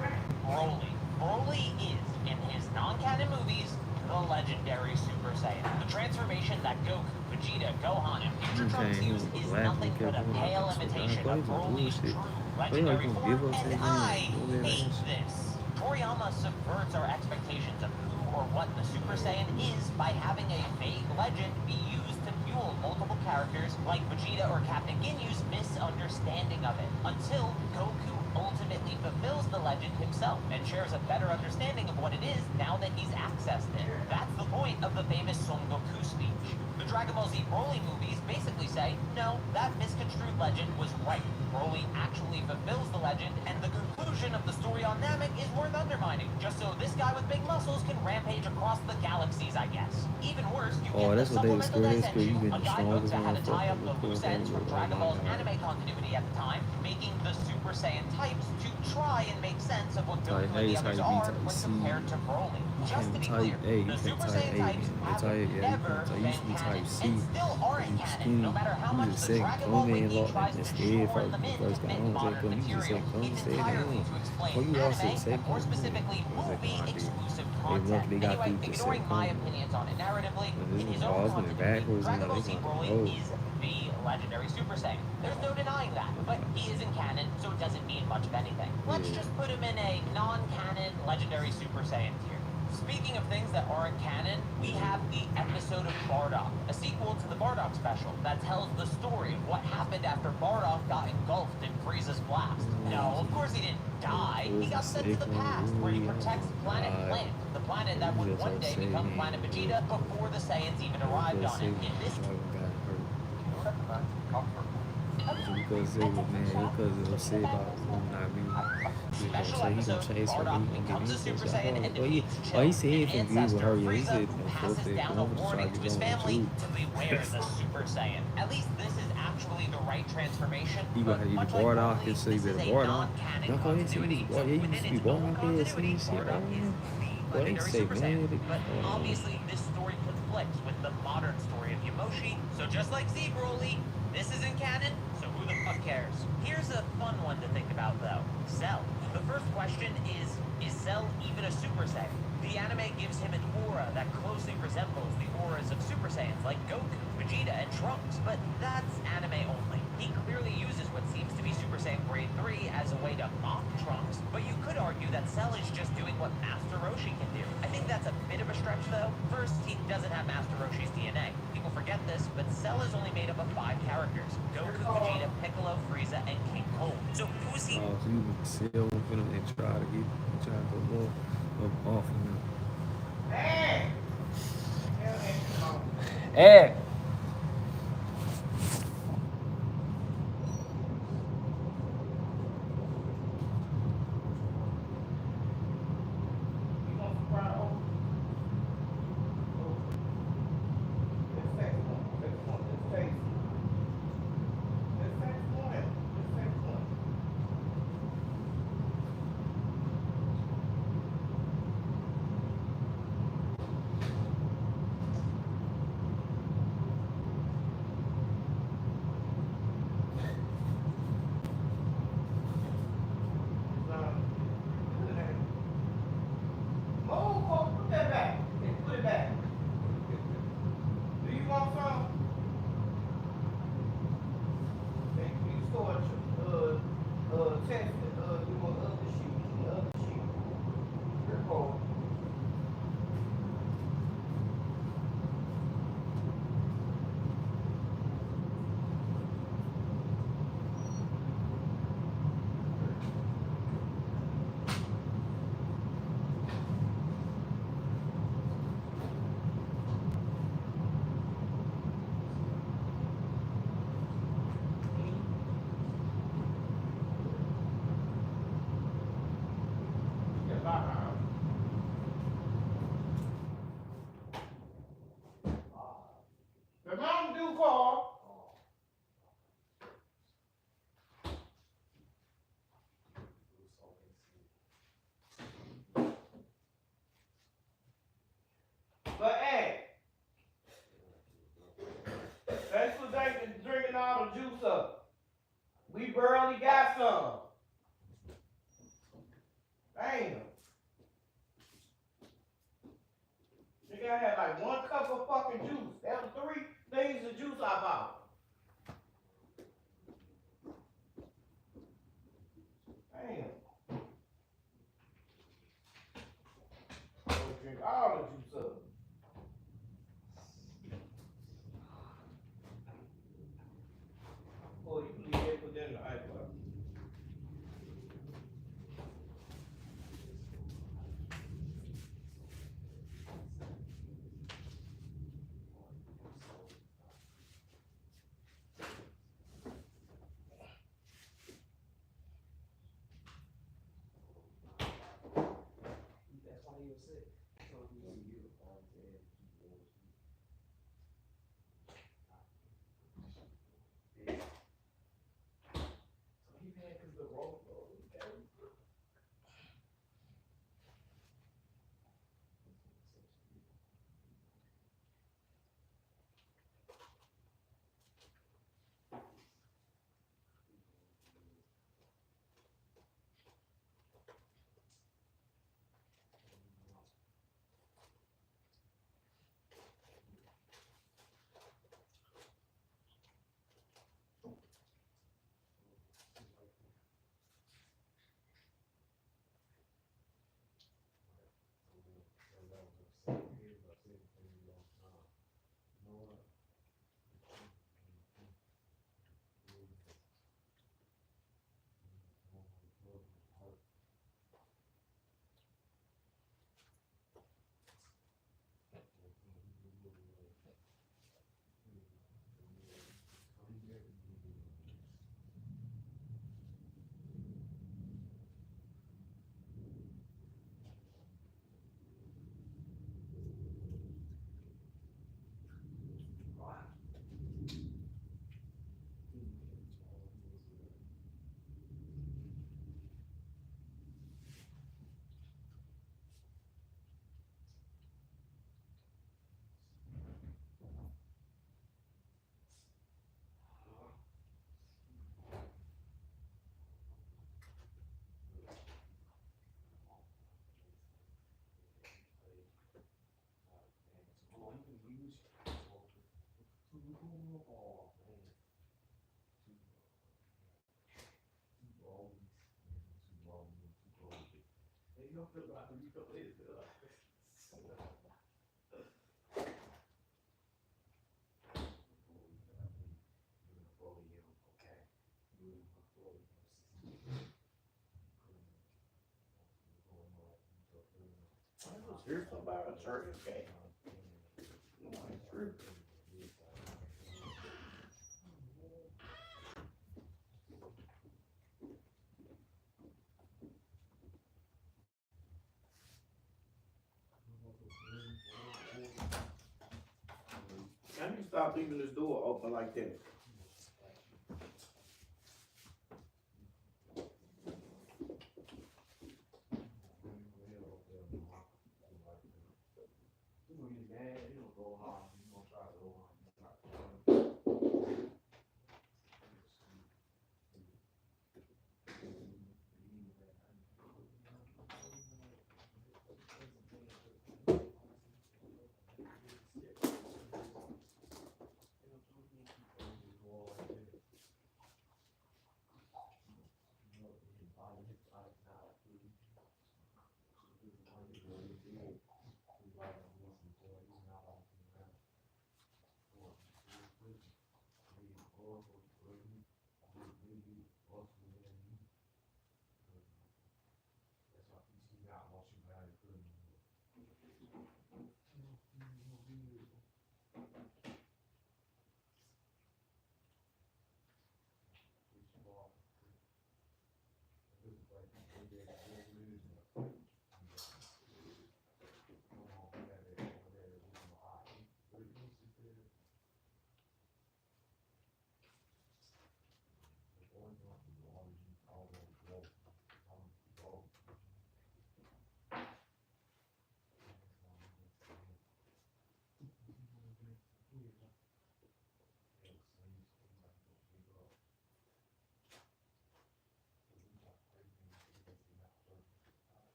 Broly. Broly is, in his non-canon movies, the legendary Super Saiyan. The transformation that Goku, Vegeta, Gohan, and future Trunks use is nothing but a pale imitation of Broly's true legendary form, and I hate this. Toriyama subverts our expectations of who or what the Super Saiyan is by having a vague legend be used to fuel multiple characters like Vegeta or Captain Ginyu's misunderstanding of it, until Goku ultimately fulfills the legend himself and shares a better understanding of what it is now that he's accessed it. That's the point of the famous Son Goku speech. The Dragon Ball Z Broly movies basically say, no, that misconstrued legend was right. Broly actually fulfills the legend, and the conclusion of the story on Namek is worth undermining, just so this guy with big muscles can rampage across the galaxies, I guess. Even worse, you get the supplemental Daisenshu, a guidebook that had to tie up the loose ends from Dragon Ball's anime continuity at the time, making the Super Saiyan types to try and make sense of what Goku and the others are when compared to Broly. Just to be clear, the Super Saiyan types have never been canon, and still aren't canon, no matter how much the Dragon Ball Wiki tries to shoehorn them in to make modern material. It's entirely to explain anime, and more specifically, movie exclusive content. Anyway, ignoring my opinions on it narratively, in his own continuity, Dragon Ball Z Broly is the legendary Super Saiyan. There's no denying that, but he isn't canon, so it doesn't mean much of anything. Let's just put him in a non-canon legendary Super Saiyan tier. Speaking of things that aren't canon, we have the episode of Bardock, a sequel to the Bardock special that tells the story of what happened after Bardock got engulfed in Frieza's blast. No, of course he didn't die. He got sent to the past, where he protects Planet Plant, the planet that would one day become Planet Vegeta before the Saiyans even arrived on it. In this because it was man, because it was said about special episode, Bardock becomes a Super Saiyan and defeats he said an from ancestor. with her, he Frieza, said who passes down a warning to his family to beware the Super Saiyan. At least this is actually the right transformation, but much like Broly, this is a non-canon continuity, so within its own continuity, Bardock is the legendary Super Saiyan. But obviously, this story conflicts with the modern story of Yamoshi, so just like Z Broly, this isn't canon, so who the fuck cares? Here's a fun one to think about though. Cell. The first question is Cell even a Super Saiyan? The anime gives him an aura that closely resembles the auras of Super Saiyans like Goku, Vegeta, and Trunks, but that's anime only. He clearly uses what seems to be Super Saiyan Grade 3 as a way to mock Trunks, but you could argue that Cell is just doing what Master Roshi can do. I think that's a bit of a stretch though. First, he doesn't have Master Roshi's DNA. People forget this, but Cell is only made up of 5 characters: Goku, Vegeta, Piccolo, Frieza, and King Cold. So who's he? So you can sell him and try to go up off of him. Hey! Hey! You want some fried okra? The Mountain Dew car. But hey, thanks for drinking all the juice up. We barely got some. Damn. Nigga, I had like 1 cup of fucking juice. That was 3 things of juice I bought. Damn. I'm gonna drink all the juice up. Oh, you can leave that, put that in the ice box. That's why he was sick. So he was you. So he mad because the road. You don't feel like you feel lazy. Here's somebody a church, okay? True. How do you stop leaving this door open like that?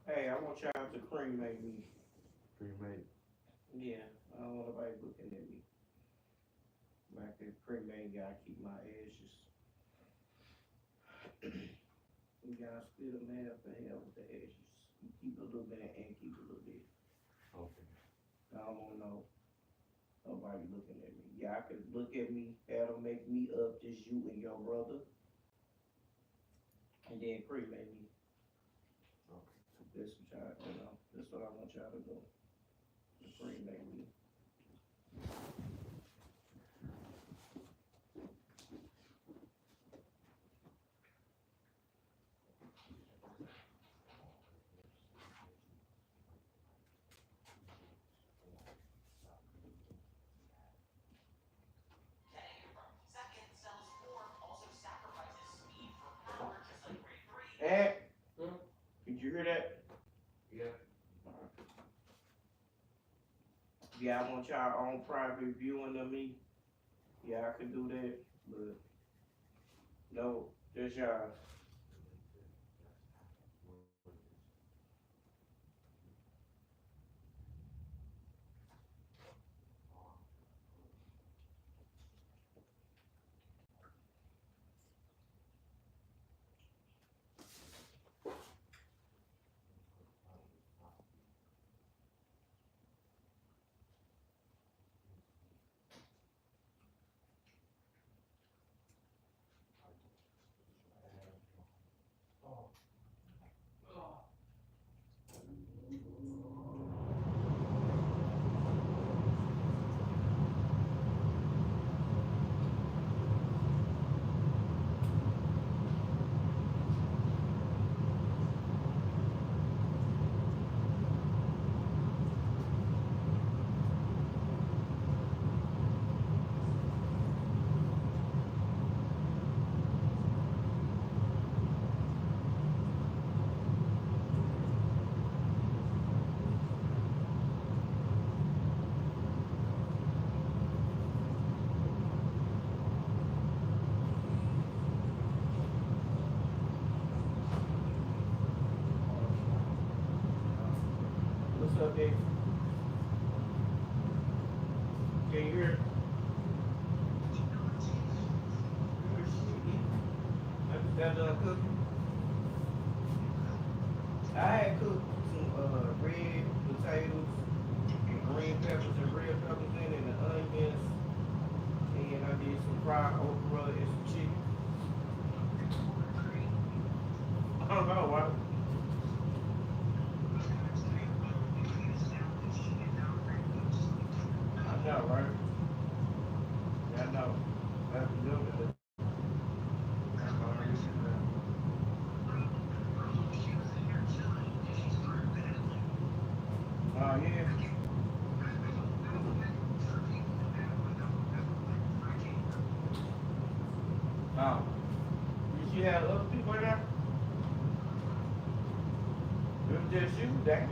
Hey, I want y'all to cremate me. Cremate. Yeah, I don't want nobody looking at me. Like the cremate gotta keep my ashes. You gotta split them half and half with the ashes. You keep a little bit and keep a little bit. Okay. I don't want nobody looking at me. Y'all could look at me, that'll make me up, just you and your brother, and then cremate me. Okay. That's what y'all, that's what I want y'all to do. To cremate me. Eh? Did you hear that? Yeah. Yeah, I want y'all own private viewing of me. Yeah, I could do that, but no, just y'all. What's up, Dave? Can you hear? I just got done cooking. I had cooked some red potatoes and green peppers and red peppers in and the onions. And I did some fried okra and some chicken. I don't know why. I know, right? Yeah, I know. I have to do it. Oh, yeah. Oh. Did she have other people in there? It was just you, damn.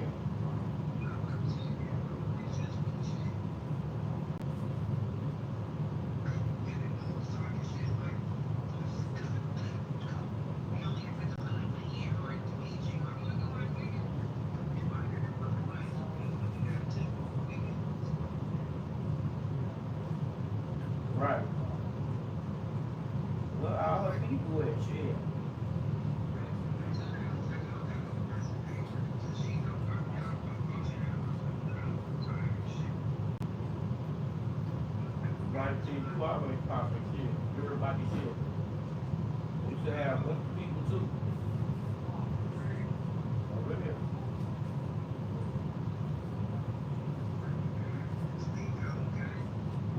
Right. Well, all her people at shit. Right, see, you always popping shit. Everybody shit. You should have other people too. Over there.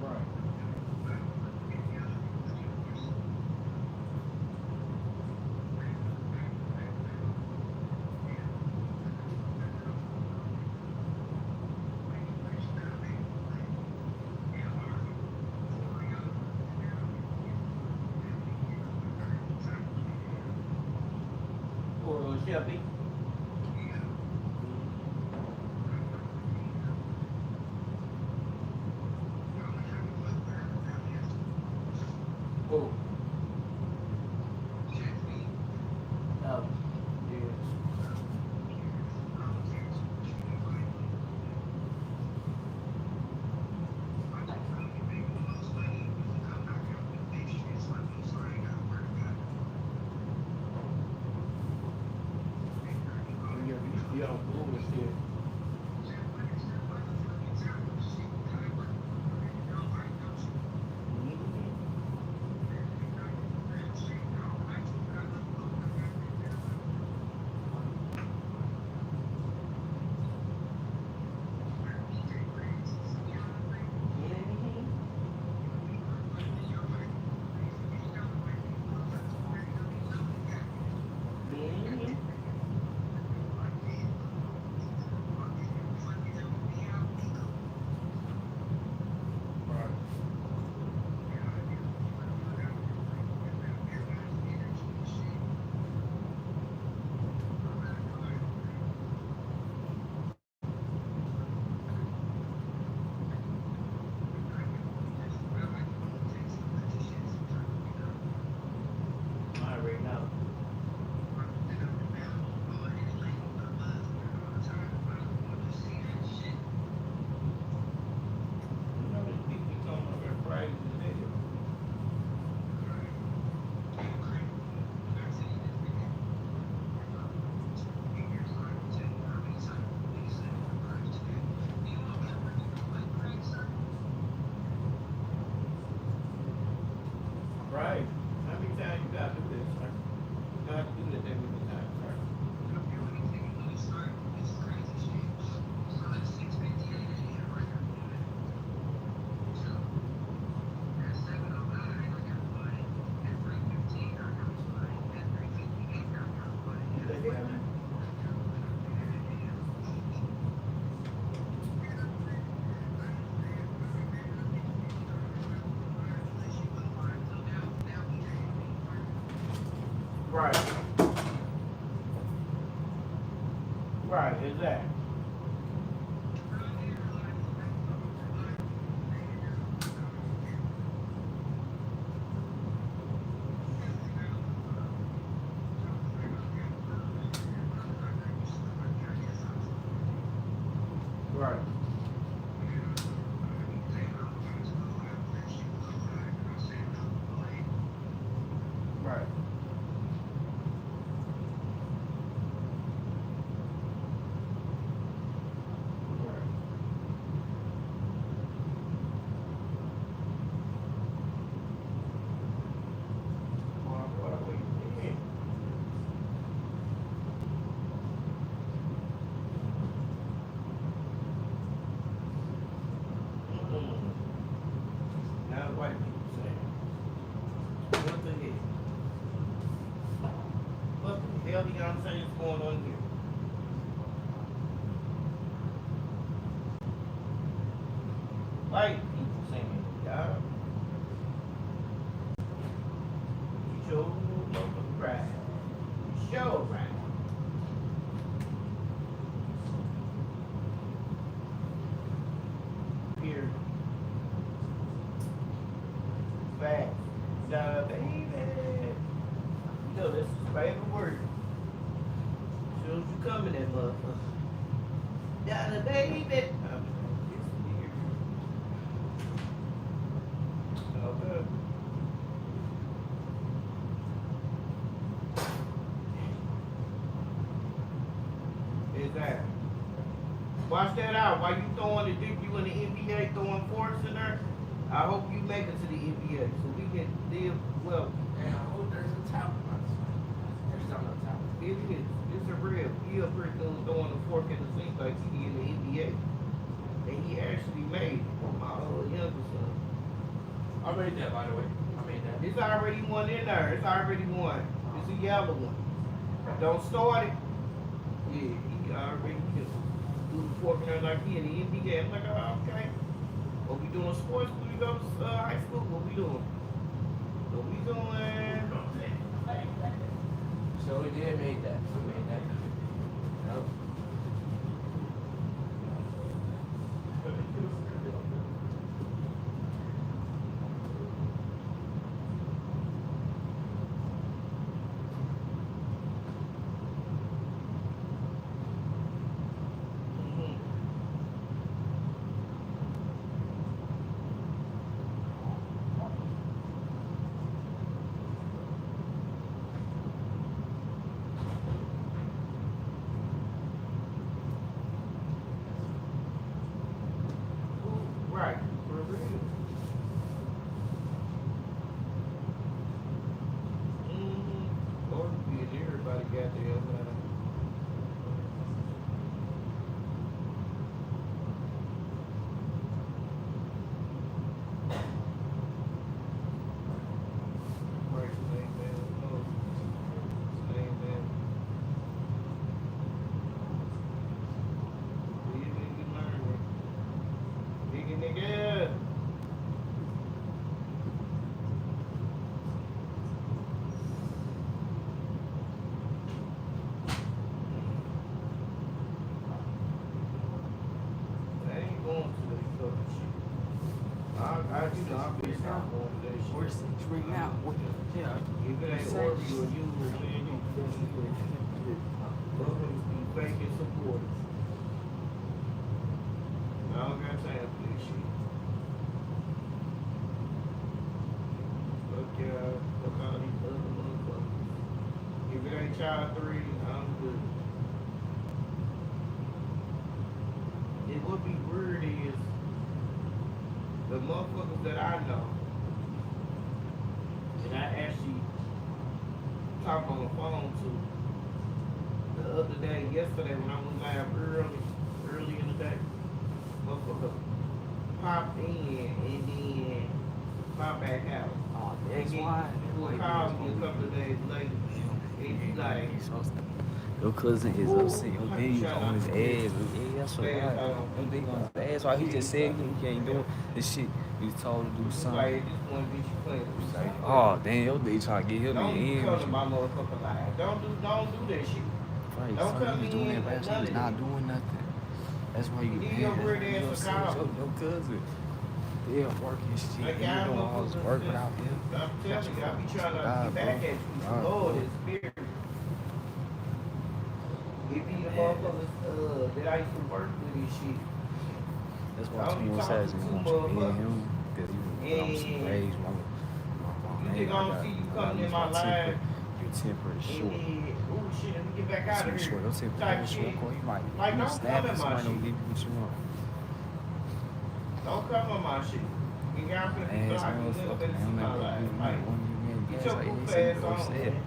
Right. Poor little Shelby. Oh. Oh. Yeah. Right. How many times you gotta do this, sir? You don't have to do that that many times, sir. What the hell? Right. Right, exactly. Right. Right. Right. Well, what we did. Now white people saying, what the hell? What the hell do y'all say is going on here? White people saying, y'all, you show motherfucking right. You show right. Here. Facts. Nah, baby. You know, this is favorite word. As soon as you come in that motherfucker. Yada baby. It's weird. Okay. Exactly. Watch that out. While you throwing the dick, you in the NBA throwing forks in there. I hope you make it to the NBA so we can live well. And I hope there's a talent on this one. There's not no talent. It is. It's a real. He up here throwing the fork in the sink like he in the NBA. And he actually made it. My younger son. I made that, by the way. I made that. It's already one in there. It's already one. It's a yellow one. Don't start it. Yeah, he already just do the fork in there like he in the NBA. I'm like, oh, okay. What we doing sports when we go to high school? What we doing? What we doing? So we did make that. We made that. Yep. Right, for real. Or be everybody got their right, same man. Oh, same man. Big nigga learning. Big nigga. I ain't going to that fucking shit. You know, I'm pissed off going to that shit. Where's the drink now? Yeah. If it ain't Oreo or you, man, you be faking supporters. I don't got time for this shit. Fuck y'all. Fuck all these other motherfuckers. If it ain't child 3, I'm good. And what be weird is the motherfuckers that I know And I actually talked on the phone to the other day, yesterday when I went live early in the day. Motherfucker popped in and then popped back out. Oh, And that's then why. That will might be call what's me gonna a be. couple of days later and be Yeah, like, he's so. Your cousin is upset. "Woo, Your I be daddy was trying on not his to forget ass. Yeah, that's what fast right. out on Your daddy people, on dog. his ass. Why he Shit, just said he can't do it. This shit. He was told to do it's just like something. at this point, bitch, you playing with me. He's like, Stop playing oh with me. damn, your daddy trying to get him Don't even in come with to you. my motherfucking live. Don't do that shit. Right, Don't so he come was doing in that rap shit. He none was of that. not doing nothing. That's why you And then mad. your That's weird why you ass will upset. call me. Your cousin. They're working shit. Like And you y'all doing all this motherfuckers work just, without him. I'm You got telling your you, I be fucking trying to get God, bro. back at you. God, Lord, bro. it's spirit. It be the Man, motherfuckers that I used to work with and shit. that's I why don't be 21 talking Savage to didn't two want you in motherfuckers. him. Because he was put on some And rage. My you man, just gonna see you I gotta coming in use my my temper. life Your temper is and short. then, oh shit, let me get back Your out of temper is here. short. Your temper Type is short. shit. You might Like, you don't come snap in and my somebody don't shit. give you what you want. Don't come in my shit. And y'all finna be Ass blocking. You never motherfucker, better man. see I'm my not gonna life. be Like, one of you men. get That's your like goof they say ass you on, upset. man.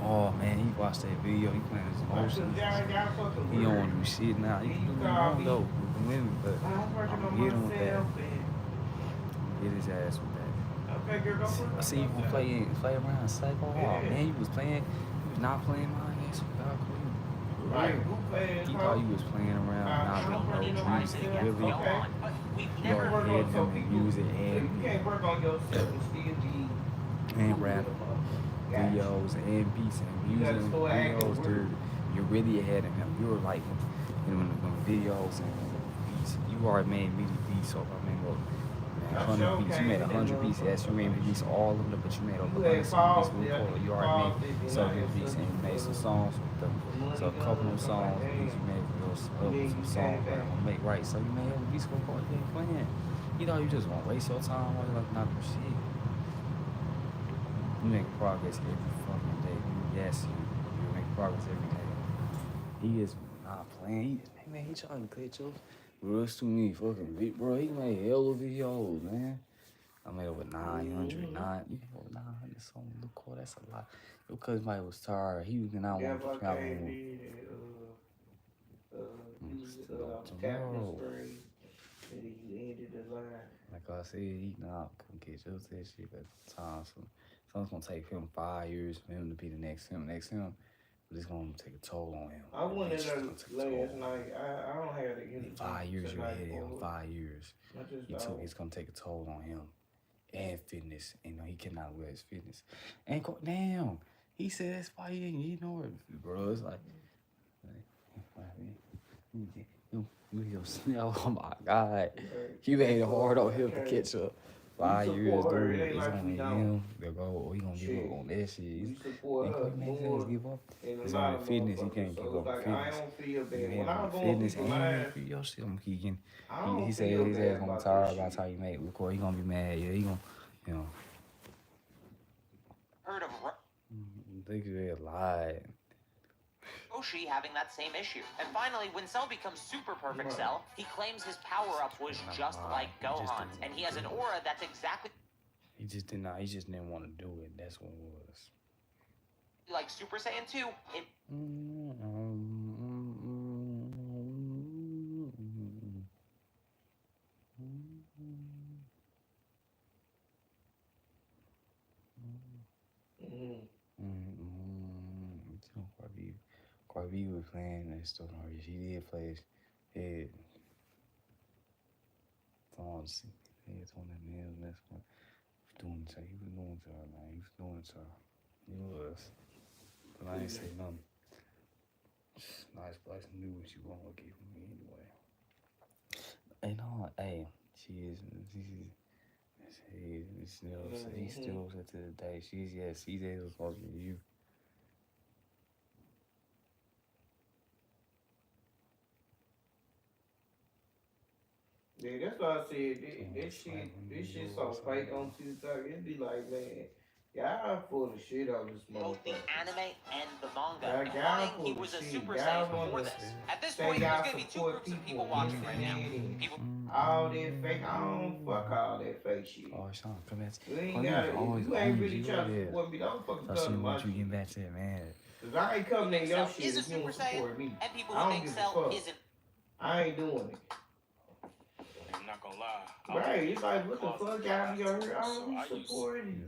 Oh man, he watched that video. He playing his Like, cause emotions. y'all fucking He don't weird. want to do shit now. He Then can you do what he call want me, though with the women, but I'm working I'm on gonna get him with that. myself and I'm gonna get his ass with that. okay, girl, go work I on see you gonna yourself. play around psycho. Oh Yeah. man, you was playing. You was not playing my ass with God Queen. For Like, real. goof ass He thought hoe. you was playing around, not I'm doing no. working on You was Surprising yet myself. really go Okay. on, but we've You go never can work ahead on of so him in people. music So you and can't work on yourself and still be and cool with rap a motherfucker. Gotcha. videos and beats and You music gotta and start acting videos, weird. dude. You're really ahead of him. You were like, when videos and beats, you already made many beats. So I mean, look, man, I 100 sure beats. You came made in that 100 beats. Yes, you motherfucker. made beats all of them, but you made over You 100 had some beats. paused We it after call you you already made paused it, then so I many had beats sent and you you made some songs with them. the So money a couple of guns. them I'm like, songs, beats you damn. made for those And then some you songs came that back. I'm gonna make right. So you made other beats for you ain't playing. You know you just gonna waste your time while you're like not do shit. You make progress every fucking day. You make progress every day. He is not playing. Hey man, he trying to catch up. Bro, it's too many fucking bro. He made hell of videos, man. I made over 900. Mm-hmm. You can over 900 something. Look, cool. That's a lot. Your cousin might was tired. He was not want That's to why I travel came more. in and used it. I was tapping the Tomorrow, screen and then you ended the line. like I said, he not gonna catch up to that shit at the time. So it's gonna take him 5 years for him to be the next him. But it's gonna take a toll on him. I went in Eventually, there it's gonna take a last toll. night. I don't have the energy In 5 years, you're tonight ahead of him. for it. 5 years. I just It's don't. gonna take a toll on him and fitness. You know, he cannot wear his fitness. And damn, he said that's why he ain't eating no bro. It's like oh my God, you made it hard on him to catch up. 5 years, support her. dude, It ain't it's like on we don't. him. They'll go, he gonna give Shit. up on that shit. We support And her Queen Man more says give up. than a It's lot only of fitness, he motherfuckers. can't So give it's up like I fitness. don't feel You bad. When have I on go on fitness people's and lives, for your shit. He can. I don't He said feel his bad ass gonna be about that tired by the shit. time you make record. He gonna be mad. Yeah, he gonna, you know. heard of Think they lied. Roshi having that same issue. And finally, when Cell becomes Super Perfect Cell, he claims his power-up was just like Gohan's, and he has an aura that's exactly He just did not. He just didn't want to do it. That's what it was. like Super Saiyan 2. Corby was playing that stuff. She did play his head. He's on the nail. That's what doing to her. He was doing to her, man. He was doing to her. He was. But I ain't say nothing. Nice place to do what you want to give me anyway. Hey, no, hey, he's still upset to the day. She's supposed to be you. Yeah, that's why I said this shit so fake on TikTok. It be like, man, Y'all pull the shit out of this both the motherfucker. anime and the manga, Y'all implying he pull the was a shit. Super Y'all Saiyan before wanna this. At this say point, there's y'all going to be two support groups of people people watching right now. internet and People. all that fake. I don't fuck all that fake shit. Oh, Sean, come back. You ain't Why you gotta. If always you ain't on really you trying to there? support me, don't fucking So come she to my want you shit. getting back to it, man. Cause I ain't Who coming in thinks your Cell shit is a if you Super don't Saiyan, support me. and people I who don't think give a Cell fuck. isn't. I ain't doing it. I'm not gonna lie. Right, it's like, what the fuck, y'all be on here? I don't be supporting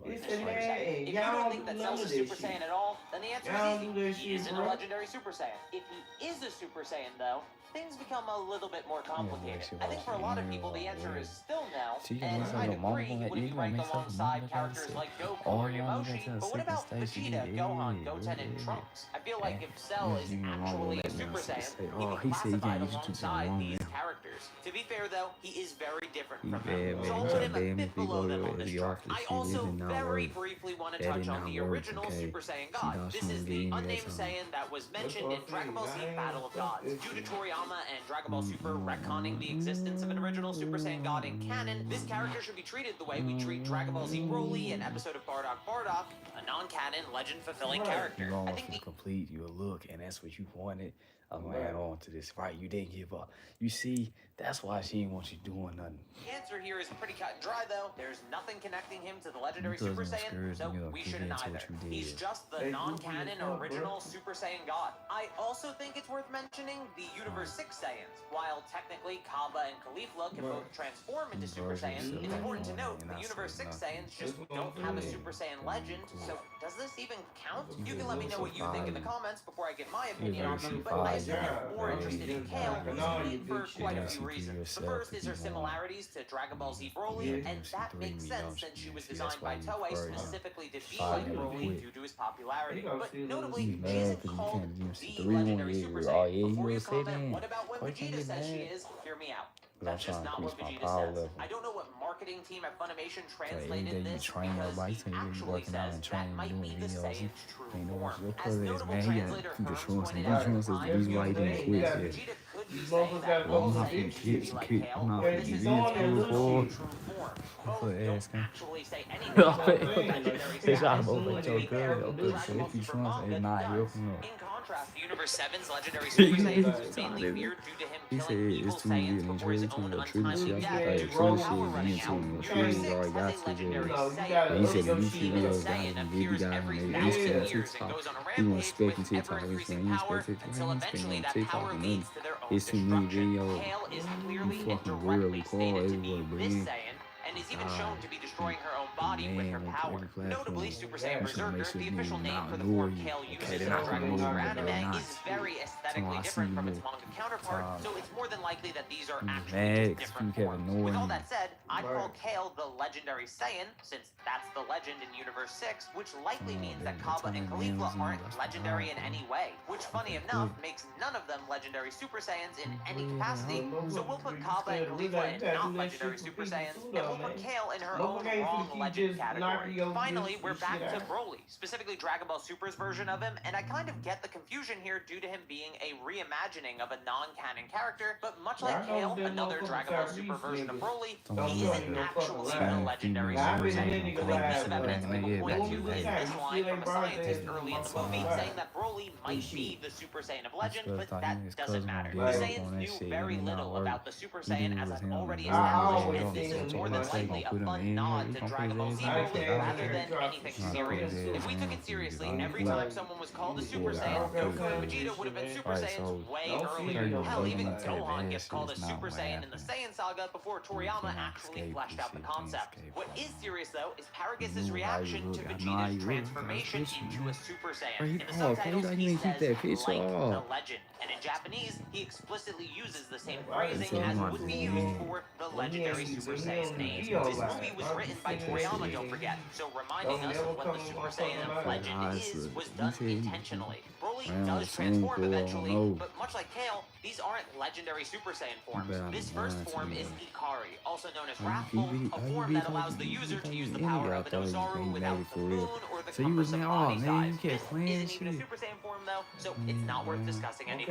this and that, and If you y'all don't don't think do that none Cell's of a that Super shit. Saiyan at all, then the answer Y'all is don't do that easy. He shit, isn't a bro. legendary Super Saiyan. If he is a Super Saiyan, though, things become a little bit more complicated. I think for a lot of people, the answer is still no, and I'd agree he wouldn't be ranked alongside characters like Goku or Yamoshi, but what about Vegeta, Gohan, Goten, and Trunks? I feel like if Cell is actually a Super Saiyan, he'd be classified alongside these characters. To be fair, though, he is very different from them, so I'll put him a bit below them on this chart. I also very briefly want to touch on the original Super Saiyan God. This is the unnamed Saiyan that was mentioned in Dragon Ball Z Battle of Gods. Due to Toriyama and Dragon Ball Super retconning the existence of an original Super Saiyan God in canon, this character should be treated the way we treat Dragon Ball Z Broly, an episode of Bardock Bardock, a non-canon, legend-fulfilling character. You I almost think the complete your look, and that's what you wanted. I'm gonna add on to this, right? You didn't give up. You see, that's why she didn't want you doing nothing. The answer here is pretty cut and dry, though. There's nothing connecting him to the legendary Doesn't Super Saiyan, discourage so me or we give shouldn't in to either. what you He's did. just the Hey, non-canon you original Super Saiyan God. I also think it's worth mentioning the Universe 6 Saiyans. While technically Kaba and Caulifla can both transform into Super Saiyans, it's important to note the Universe 6 Saiyans just don't have a Super Saiyan legend, so does this even count? You can let me know what you think in the comments before I give my opinion on them, but I assume you're more interested in Kale, who's unique for quite a few reasons. The first is her similarities to Dragon Ball Z Broly, and that makes sense since she was designed by Toei specifically to be like Broly due to his popularity. But notably, she isn't called the legendary Super Saiyan. Before you comment, what about when Vegeta says she is? Hear me out. That's just not what Vegeta says. I don't know what marketing team at Funimation translated this because he actually says that might be the Saiyan's true form. As notable translator Herms pointed out at the time, Vegeta could be saying that all Saiyans should be like Kale, but this is all Kale's true form. Both don't actually say anything about the legendary status, but to be fair, the Dragon Ball Super manga does. In contrast, the Universe 7's legendary Super Saiyan is mainly feared due to him killing evil Saiyans before his own untimely death due to power running out. Universe 6 has a legendary Saiyan. This evil Saiyan appears every 1,000 years and goes on a rampage with ever-increasing power until eventually that power leads to their own destruction. Kale is clearly and directly stated to be this Saiyan, and is even shown to be destroying her own body with her power. Notably, Super Saiyan Berserker, the official name for the form Kale uses in the Dragon Ball Super anime, is very aesthetically different from its manga counterpart, so it's more than likely that these are actually just different forms. With all that said, I'd call Kale the legendary Saiyan, since that's the legend in Universe 6, which likely means that Kaba and Caulifla aren't legendary in any way, which funny enough makes none of them legendary Super Saiyans in any capacity, so we'll put Kaba and Caulifla in not legendary Super Saiyans, and we'll put Kale in her own wrong legend category. Finally, we're back to Broly, specifically Dragon Ball Super's version of him, and I kind of get the confusion here due to him being a reimagining of a non-canon character, but much like Kale, another Dragon Ball Super version of Broly, he isn't actually the legendary Super Saiyan. The big piece of evidence people point to is this line from a scientist early in the movie saying that Broly might be the Super Saiyan of legend, but that doesn't matter. The Saiyans knew very little about the Super Saiyan as I've already established, and this is more than likely a fun nod to Dragon Ball Z Broly rather than anything serious. If we took it seriously, every time someone was called a Super Saiyan, Goku and Vegeta would have been Super Saiyans way earlier. Hell, even Gohan gets called a Super Saiyan in the Saiyan saga before Toriyama actually fleshed out the concept. What is serious, though, is Paragus' reaction to Vegeta's transformation into a Super Saiyan. In the subtitles, he says, like the legend. And in Japanese, he explicitly uses the same phrasing as would be used for the legendary Super Saiyan name. This movie was written by Toriyama, don't forget, so reminding us of what the Super Saiyan of legend is was done intentionally. Broly does transform eventually, but much like Kale, these aren't legendary Super Saiyan forms. This first form is Ikari, also known as Wrathful, a form that allows the user to use the power of an Ozaru without the moon or the compass of Ami's eyes. This isn't even a Super Saiyan form though, so it's not worth discussing any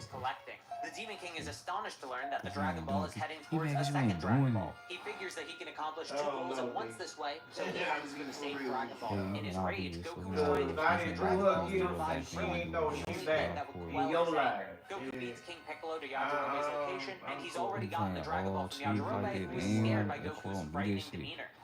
was collecting. The Demon King is astonished to learn that the He Dragon ain't Ball doing is heading it. He towards mad a 'cause you second ain't Dragon doing Ball. it. He figures that he can accomplish two Oh, goals no, at once B. this way, so he Yeah, uses the for same real. Dragon Ball. Yeah, In his I'll be rage, this Goku for is now. trying to Cause I use the didn't do Dragon her Balls to gifts, revive and she Krillin. ain't know The she only back thing that would in quell your his life. anger, Goku Yeah. beats King Piccolo to Yajirobe's location, and he's I'm already You gotten the playing Dragon Ball all from cheap Yajirobe, like who that, is man. scared by If you Goku's don't do frightening this shit. demeanor.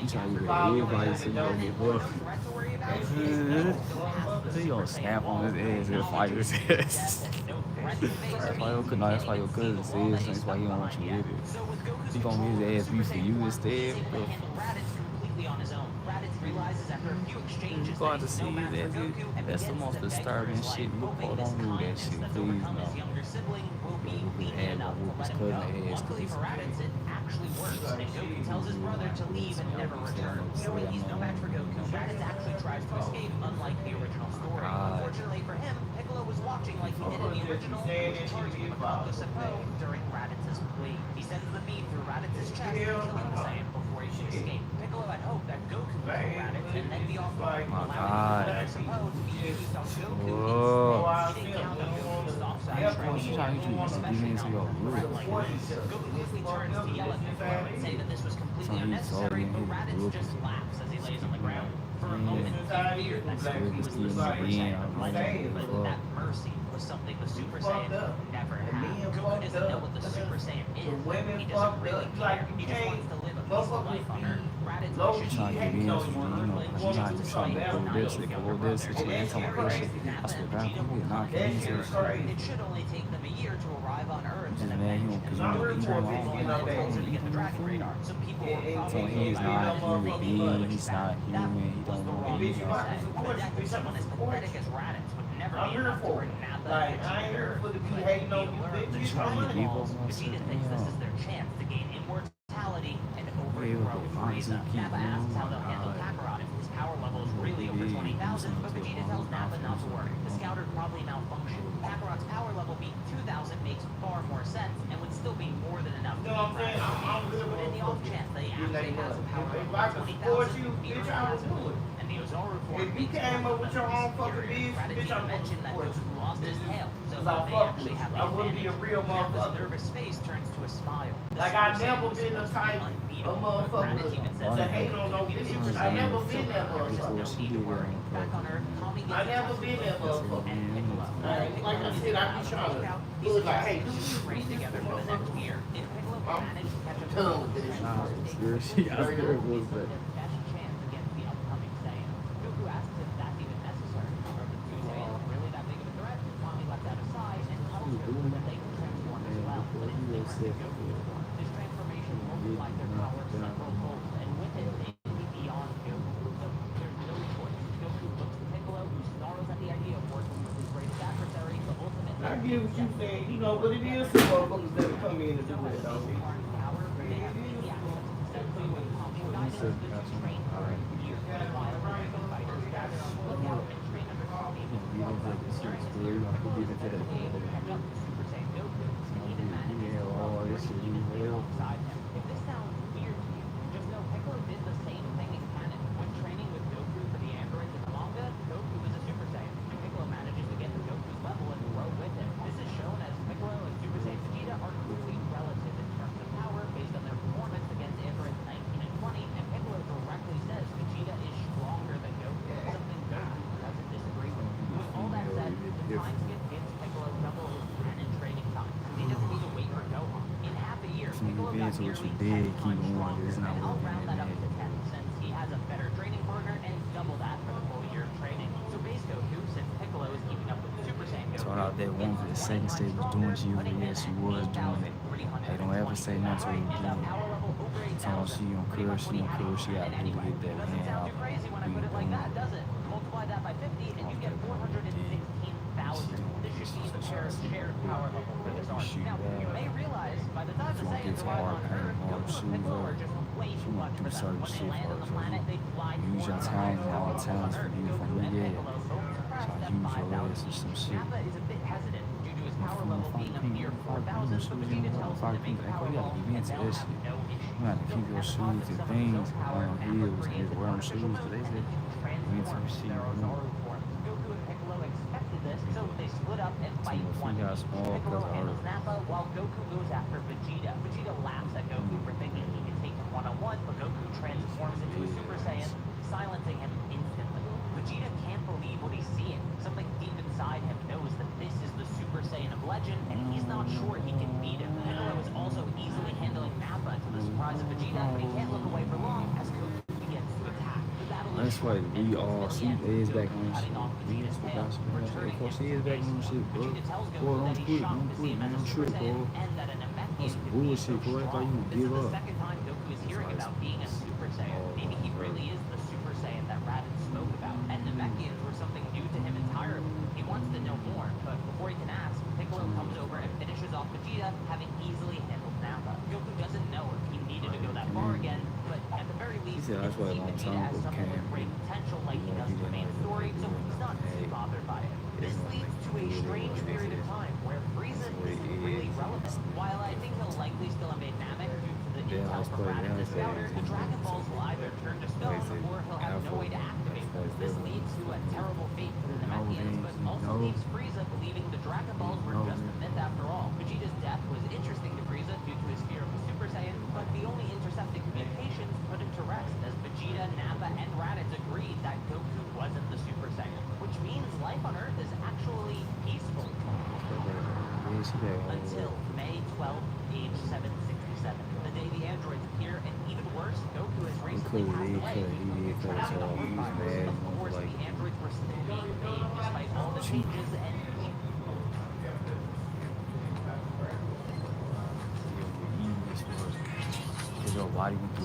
like You trying to after get everybody Follow to me, go don't get no buff. threat to worry about. That's His it. ego That's still one has the He person. gonna Super Saiyan snap on his qualities, ass and fight acknowledging his Goku's ass. death as no threat to face. I That's why mean, your you no, can't that's why even your see cousin the wall that says he that's why stepped he don't want behind you yet. with it. So with Goku's He gonna get control of the his ass Super beef for Saiyan you form, he is instead, able to bro. handle Raditz completely on his own. Raditz realizes after a few You exchanges that going to he's no see his match for ass get Goku and that's the begins most to beg for disturbing his life, shit. hoping RuPaul this don't do that kindness shit, that they'll please become his no. younger sibling will But be Goku lenient had gonna enough to whoop his let him cousin go. ass Luckily because for Raditz, it actually works, Like and Goku she, tells his he was brother like, to leave and no, never he said return. I'm Knowing upset, I'm he's not no match on for you, Goku, Raditz actually tries to escape, unlike the original story. God. Unfortunately for him, Piccolo was watching He like he fought did in the just be original, saying which that charged shit with be a call to impossible, Sapo man. during Raditz's plea. He sends the beam through Raditz's chest, Hell killing the no. Saiyan before he could Shit. escape. Piccolo had hoped that Goku would Man, kill Raditz but and then be it's off just guard, like, My allowing the call God. to Sapo to be used on Goku Whoa. instead. He didn't count on Goku's soft side Yeah, strength, She trying to get you especially into not your with a threat look. like this. Goku quickly turns to yell at Piccolo and say that this was completely So he's unnecessary, already but hit Raditz look. just laughs as he lays on the ground. For a Yeah. moment, he feared that So Goku it's was still the in the Super end, Saiyan I'm legend, like, but that mercy was something the Super Saiyan fucked up. would never The have. men Goku fucked doesn't know up. what the Super Saiyan The is. women He doesn't fucked really up. care. Like, He you just can't, wants to live a peaceful motherfuckers life on be Earth. Raditz low wishes key he Trying to could get hating in, on so you. you know, like you trying to Super go Saiyan. this, they go this, and And shit, that and shit talking about crazy. this shit. I swear, God, Vegeta come will here, knock come it That easy. shit crazy. It should only take them a year to arrive on Earth Just and mad avenge you him. because I'm you rooting know, for you him know, getting up there. To get the Dragon Radar, so people were And- so probably he's and- not and- human and- being, he's not human, he was don't the know wrong Bitch, thing you to like say. to The support death you, of someone as support pathetic you. as Raditz would never I'm be here enough to for bring it. Nappa Like, and I ain't here Vegeta for the to be Earth. hating on He you, learned bitch. the Get trying your to money. be Balls. almost Vegeta like, thinks this is damn. their chance to gain immortality and Hey, overthrow look, Frieza. Isaac, Nappa asks how oh they'll my handle God. Kakarot if his power level is really over 20,000, but Vegeta tells Nappa not to worry. The scouter probably malfunctioned. Kakarot's power level being 2,000 makes far more sense and would still be more than enough to You know what I'm beat saying? Raditz. I'm good But in the for off chance that he you actually like has a that. power If level I of could 20,000, support you, the bitch, Earth I has would do him. it. And the Ozoru form If you makes came both up of with them your own fucking superior. business, Raditz bitch, even I'm gonna mentioned that support Goku you. lost his tail, so Cause I they fuck actually with have you. the I wouldn't be a advantage. real Nappa's motherfucker. nervous face turns to a smile. The Like, Super I Saiyan never was been the supposed to be type unbeatable, of but motherfucker Raditz even says to that hate on no Goku is bitches. Super I Saiyan. never So been that there's no motherfucker. need to worry. Back on Earth, Tommy gets I never in touch been with that Goku motherfucker. and Piccolo. Like I said, I be trying to He's look like, hey, to train together for the next year. If Piccolo can manage to catch up to done with this. Nah, seriously, I swear it was that. best chance against the upcoming Saiyan. Goku asks if that's even necessary. Are the two Saiyans really that big of a threat? Tommy left that aside and tells Goku that they can transform as well, but it's different than Goku's form. This transformation multiplies their power several folds, and with it, they can be beyond Goku. So there's no choice. Goku looks to Piccolo, who snarls at the idea of working with his greatest adversary, but ultimately, I get what you saying, you know, but it is some motherfuckers that come in and do that, though. power, they have easy access to Senzu and Tommy guidance to train for a year. While American fighters gather on the lookout and train under Tommy, during his time, they will catch up to Super Saiyan Goku, and even manages to throw even alongside him. If this sounds weird to you, just know Piccolo did the same thing in canon. When training with Goku for the androids in the manga, Goku is a Super Saiyan. Piccolo manages to get to Goku's level and grow with him. This is shown as Piccolo and Super Saiyan Vegeta are clearly relative in terms of power based on their performance against androids 19 and 20, and Piccolo directly says Vegeta is stronger than Goku, something Goku doesn't disagree with. With all that said, the time skip gives Piccolo double his canon training time. He doesn't need to wait for Gohan. In half a year, Piccolo got to what you nearly 10 did, keep times going, stronger, it's not and I'll working, round that up man. to 10 since he has a better training partner and double that for the full year of training. So base Goku, since Piccolo is keeping up with Super Saiyan Goku, So out there, one for the second stage was doing to you, but yes, she was doing it. Hey, don't ever say nothing to her again. Tell her she don't care, she don't care, she got to get that Doesn't hand sound out. too crazy when I put it like that, does it? Multiply that by 50 and you get 416,000. This should be the shared power level for this arc. Now, you may realize by the time the Saiyans arrive on Earth, Goku and Piccolo are just way too much for them. When they land on the planet, they fly Use your towards the talent, Earth. all talents for you, Goku from and you, yeah. Piccolo both surpass So that use your 5,000 ass or some each. shit. Nappa is a bit hesitant due to his power From level being a mere 4,000, but Vegeta tells him to make the power ball and they'll have no issue. You gotta keep your shoes and things on heels and just wear them shoes, cause they said, you need some shit, you know. Goku and Piccolo expected this, so they split up and fight Some of one you got each. small Piccolo cause handles of Nappa while Goku goes after Vegeta. Vegeta laughs at Goku for thinking he can take him one-on-one, but Goku transforms into a Super Saiyan, silencing him instantly. Vegeta can't believe what he's seeing. Something deep inside him knows that this is the Super Saiyan of legend, and he's not sure he can beat him. Piccolo is also easily handling Nappa to the surprise of Vegeta, but he can't look away for long as Goku begins to attack. The battle is That's why short, we and all towards see the end, is back Goku on shit. cutting off We Vegeta's tail, returning of course he him is to back base. on shit, bro. Vegeta tells Boy, Goku don't that he's quit, shocked don't to see quit, him as man. a Super Trip, Saiyan, bro. and that a Namekian That's could be so bullshit, bro. I thought strong. you would This is give the up. second time Goku is hearing about being a Super Saiyan. Maybe he really is the Super Saiyan that Raditz spoke about, and Namekians were something new to him entirely. He wants to know more, but before he can ask, Piccolo comes over and finishes off Vegeta, having easily handled Nappa. Goku doesn't know if he needed to go that far again, but at the very least, said he that's why didn't see a long Vegeta time as ago someone with came. great potential like he does in the main story, so he's not too bothered by it. This leads to a strange period of time where Frieza isn't really relevant. While I think he'll likely still invade Namek due to the intel from Raditz and Scouter, the Dragon Balls will either turn to stone or he'll have no way to activate them. This leads to a terrible fate for the Namekians, but also leaves Frieza believing the Dragon Balls were just a myth after all. Vegeta's death was interesting to Frieza due to his fear of the Super Saiyan, but the only intercepted communications put him to rest as Vegeta, Nappa, and Raditz agreed that Goku wasn't the Super Saiyan, which means life on Earth is actually peaceful. Until May 12th, age 767, the day the androids appear, and even worse, Goku has recently passed away due to a virus. Of course, the androids were still being made despite all the changes and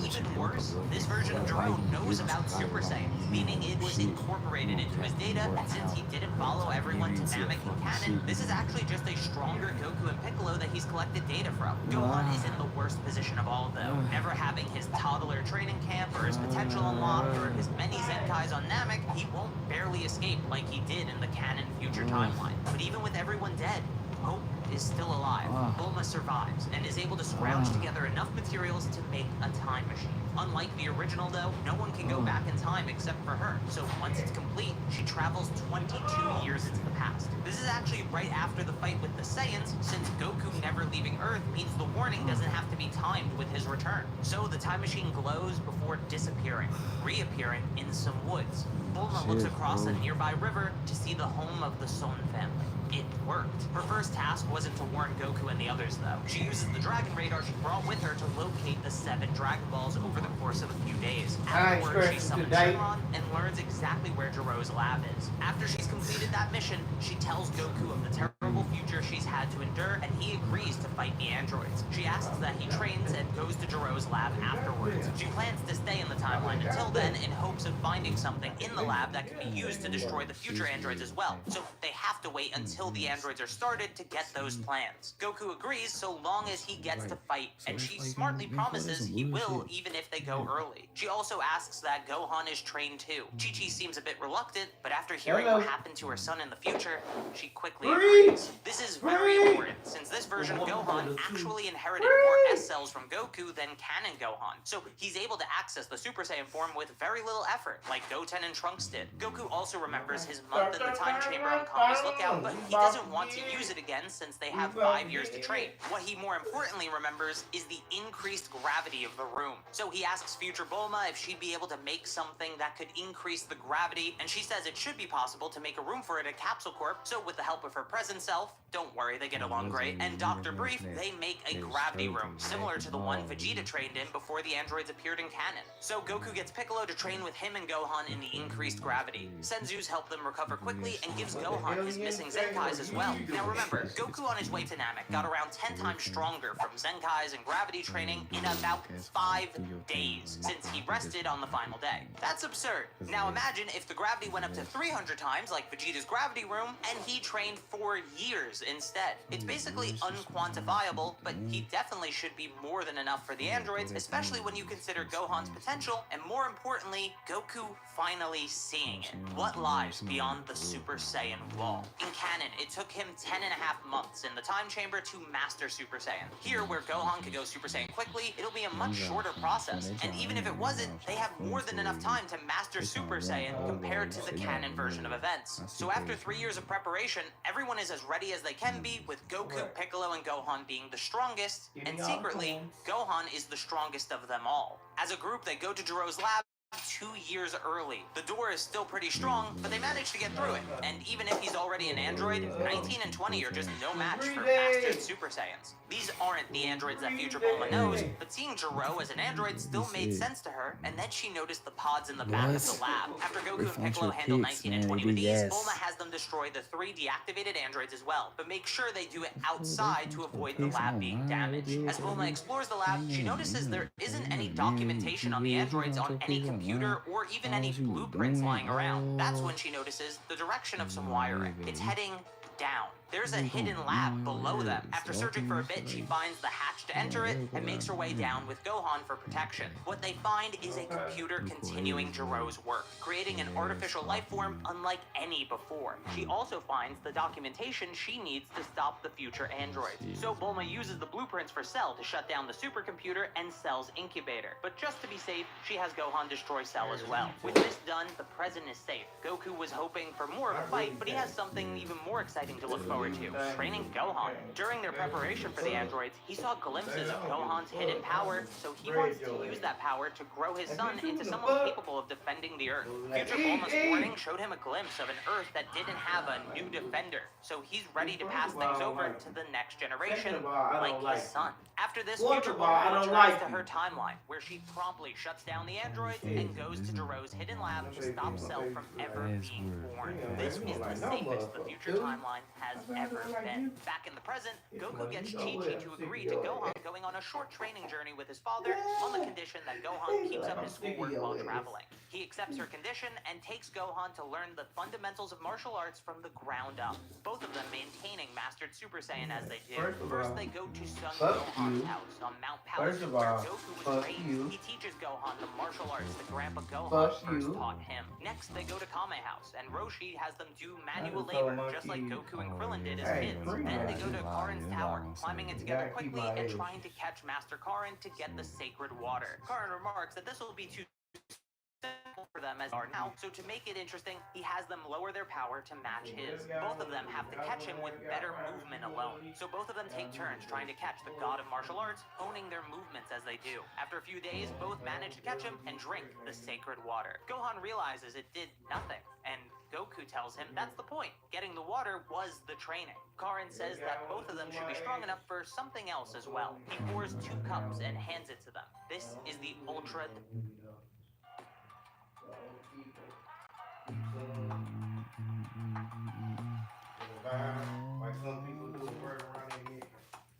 even worse, this version of Jerome knows about Super Saiyan, meaning it was incorporated into his data, and since he didn't follow everyone to Namek and canon, this is actually just a stronger Goku and Piccolo that he's collected data from. Gohan is in the worst position of all, though, never having his toddler training camp or his potential unlocked or his many Zenkais on Namek. He won't barely escape like he did in the canon future timeline. But even with everyone dead, hope is still alive. Bulma survives and is able to scrounge together enough materials to make a time machine. Unlike the original, though, no one can go back in time except for her. So once it's complete, she travels 22 years into the past. This is actually right after the fight with the Saiyans, since Goku never leaving Earth means the warning doesn't have to be timed with his return. So the time machine glows before disappearing, reappearing in some woods. Bulma looks across a nearby river to see the home of the Son family. It worked. Her first task wasn't to warn Goku and the others, though. She uses the Dragon Radar she brought with her to locate the 7 Dragon Balls over the course of a few days. Afterwards, she summons Shenron and learns exactly where Jiro's lab is. After she's completed that mission, she tells Goku of the terrible future she's had to endure, and he agrees to fight the androids. She asks that he trains and goes to Jiro's lab afterwards. She plans to stay in the timeline until then in hopes of finding something in the lab that can be used to destroy the future androids as well. So they have to wait until the androids are started to get those plans. Goku agrees so long as he gets to fight, and she smartly promises he will even if they go early. She also asks that Gohan is trained too. Chi-Chi seems a bit reluctant, but after hearing what happened to her son in the future, she quickly agrees. This is very important, since this version of Gohan actually inherited more S cells from Goku than canon Gohan, so he's able to access the Super Saiyan form with very little effort, like Goten and Trunks did. Goku also remembers his month in the time chamber on Kami's lookout, but he doesn't want to use it again since they have 5 years to train. What he more importantly remembers is the increased gravity of the room. So he asks future Bulma if she'd be able to make something that could increase the gravity, and she says it should be possible to make a room for it at Capsule Corp, so with the help of her present self, don't worry, they get along great, and Dr. Brief, they make a gravity room, similar to the one Vegeta trained in before the androids appeared in canon. So Goku gets Piccolo to train with him and Gohan in the increased gravity. Senzu's help them recover quickly and gives Gohan his missing Zenkais as well. Now remember, Goku on his way to Namek got around 10 times stronger from Zenkais and gravity training in about 5 days, since he rested on the final day. That's absurd. Now imagine if the gravity went up to 300 times like Vegeta's gravity room, and he trained for years instead. It's basically unquantifiable, but he definitely should be more than enough for the androids, especially when you consider Gohan's potential, and more importantly, Goku finally seeing it. What lies beyond the Super Saiyan wall? In canon, it took him 10.5 months in the time chamber to master Super Saiyan. Here, where Gohan could go Super Saiyan quickly, it'll be a much shorter process. And even if it wasn't, they have more than enough time to master Super Saiyan compared to the canon version of events. So after 3 years of preparation, everyone is as ready as they can be, with Goku, Piccolo, and Gohan being the strongest, and secretly, Gohan is the strongest of them all. As a group, they go to Jiro's lab 2 years early. The door is still pretty strong, but they managed to get through it. And even if he's already an android, 19 and 20 are just no match for mastered Super Saiyans. These aren't the androids that future Bulma knows, but seeing Jiro as an android still made sense to her, and then she noticed the pods in the back of the lab. After Goku and Piccolo handle 19 and 20 with ease, Bulma has them destroy the 3 deactivated androids as well, but make sure they do it outside to avoid the lab being damaged. As Bulma explores the lab, she notices there isn't any documentation on the androids on any computer or even any blueprints lying around. That's when she notices the direction of some wiring. It's heading down. There's a hidden lab below them. After searching for a bit, she finds the hatch to enter it and makes her way down with Gohan for protection. What they find is a computer continuing Jiro's work, creating an artificial life form unlike any before. She also finds the documentation she needs to stop the future androids. So Bulma uses the blueprints for Cell to shut down the supercomputer and Cell's incubator. But just to be safe, she has Gohan destroy Cell as well. With this done, the present is safe. Goku was hoping for more of a fight, but he has something even more exciting to look forward to: training Gohan. During their preparation for the androids, he saw glimpses of Gohan's hidden power, so he wants to use that power to grow his son into someone capable of defending the Earth. Future Bulma's warning showed him a glimpse of an Earth that didn't have a new defender, so he's ready to pass things over to the next generation, like his son. After this, Future Bulma returns to her timeline, where she promptly shuts down the androids and goes to Jiro's hidden lab to stop Cell from ever being born. This is the safest the future timeline has ever been. Back in the present, Goku gets Chi-Chi to agree to Gohan going on a short training journey with his father on the condition that Gohan keeps up his schoolwork while traveling. He accepts her condition and takes Gohan to learn the fundamentals of martial arts from the ground up, both of them maintaining mastered Super Saiyan as they do. First, they go to Son Gohan's house on Mount Palace, where Goku was raised. He teaches Gohan the martial arts that Grandpa Gohan first taught him. Next, they go to Kame House, and Roshi has them do manual labor, just like Goku and Krillin did as kids. Then they go to Karin's tower, climbing it together quickly and trying to catch Master Karin to get the sacred water. Karin remarks that this will be too simple for them as they are now, so to make it interesting, he has them lower their power to match his. Both of them have to catch him with better movement alone. So both of them take turns trying to catch the god of martial arts, honing their movements as they do. After a few days, both manage to catch him and drink the sacred water. Gohan realizes it did nothing, and Goku tells him that's the point. Getting the water was the training. Karin says that both of them should be strong enough for something else as well. He pours 2 cups and hands it to them. This is the Ultra... Like some people do a word around their head.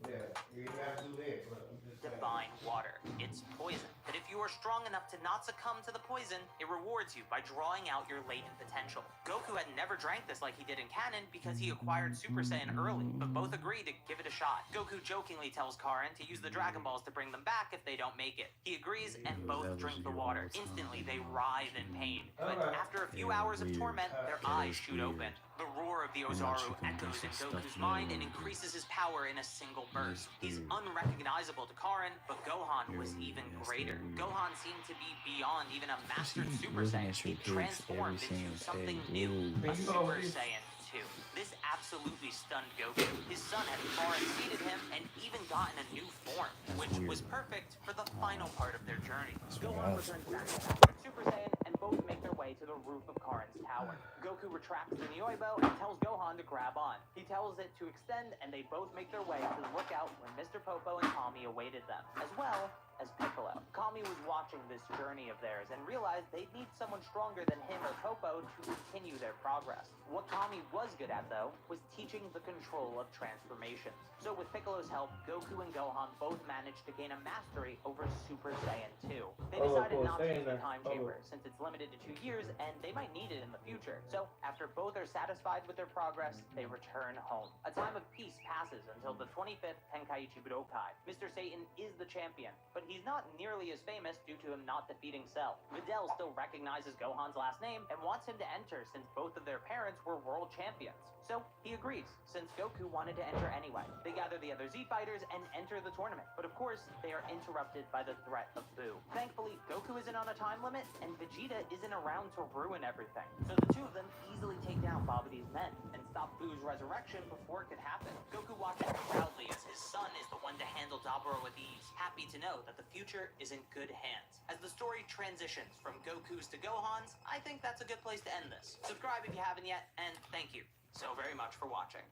Yeah, you gotta do that, but I'm just saying. Divine water. It's poison. But if you are strong enough to not succumb to the poison, it rewards you by drawing out your latent potential. Goku had never drank this like he did in canon because he acquired Super Saiyan early, but both agree to give it a shot. Goku jokingly tells Karin to use the Dragon Balls to bring them back if they don't make it. He agrees, and both drink the water. Instantly, they writhe in pain. But after a few hours of torment, their eyes shoot open. The roar of the Ozaru echoes in Goku's mind and increases his power in a single burst. He's unrecognizable to Karin, but Gohan was even greater. Gohan seemed to be beyond even a mastered Super Saiyan. He transformed into something new, a Super Saiyan 2. This absolutely stunned Goku. His son had far exceeded him and even gotten a new form, which was perfect for the final part of their journey. Gohan returns back to Super Saiyan, and both make their way to the roof of Karin's tower. Goku retracts the Nyoibo and tells Gohan to grab on. He tells it to extend, and they both make their way to the lookout where Mr. Popo and Kami awaited them, as well as Piccolo. Kami was watching this journey of theirs and realized they'd need someone stronger than him or Popo to continue their progress. What Kami was good at, though, was teaching the control of transformations. So with Piccolo's help, Goku and Gohan both managed to gain a mastery over Super Saiyan 2. They decided not to use the time chamber, since it's limited to 2 years and they might need it in the future. So after both are satisfied with their progress, they return home. A time of peace passes until the 25th Tenkaichi Budokai. Mr. Satan is the champion, but he's not nearly as famous due to him not defeating Cell. Videl still recognizes Gohan's last name and wants him to enter since both of their parents were world champions. So he agrees, since Goku wanted to enter anyway. They gather the other Z fighters and enter the tournament, but of course, they are interrupted by the threat of Boo. Thankfully, Goku isn't on a time limit, and Vegeta isn't around to ruin everything. So the two of them easily take down Babidi's men and stop Boo's resurrection before it could happen. Goku watches proudly as his son is the one to handle Dabura with ease, happy to know that the future is in good hands. As the story transitions from Goku's to Gohan's, I think that's a good place to end this. Subscribe if you haven't yet, and thank you so very much for watching.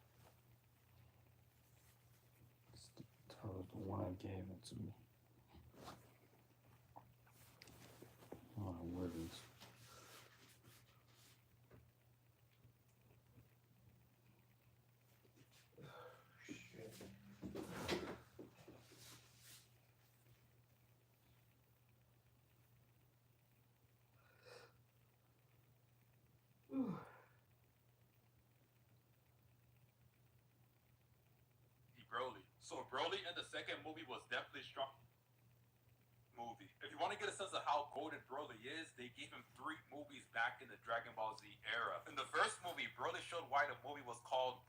The one gave it to me. Oh, what is? Broly. So Broly in the second movie was definitely strong movie. If you want to get a sense of how golden Broly is, they gave him 3 movies back in the Dragon Ball Z era. In the first movie, Broly showed why the movie was called.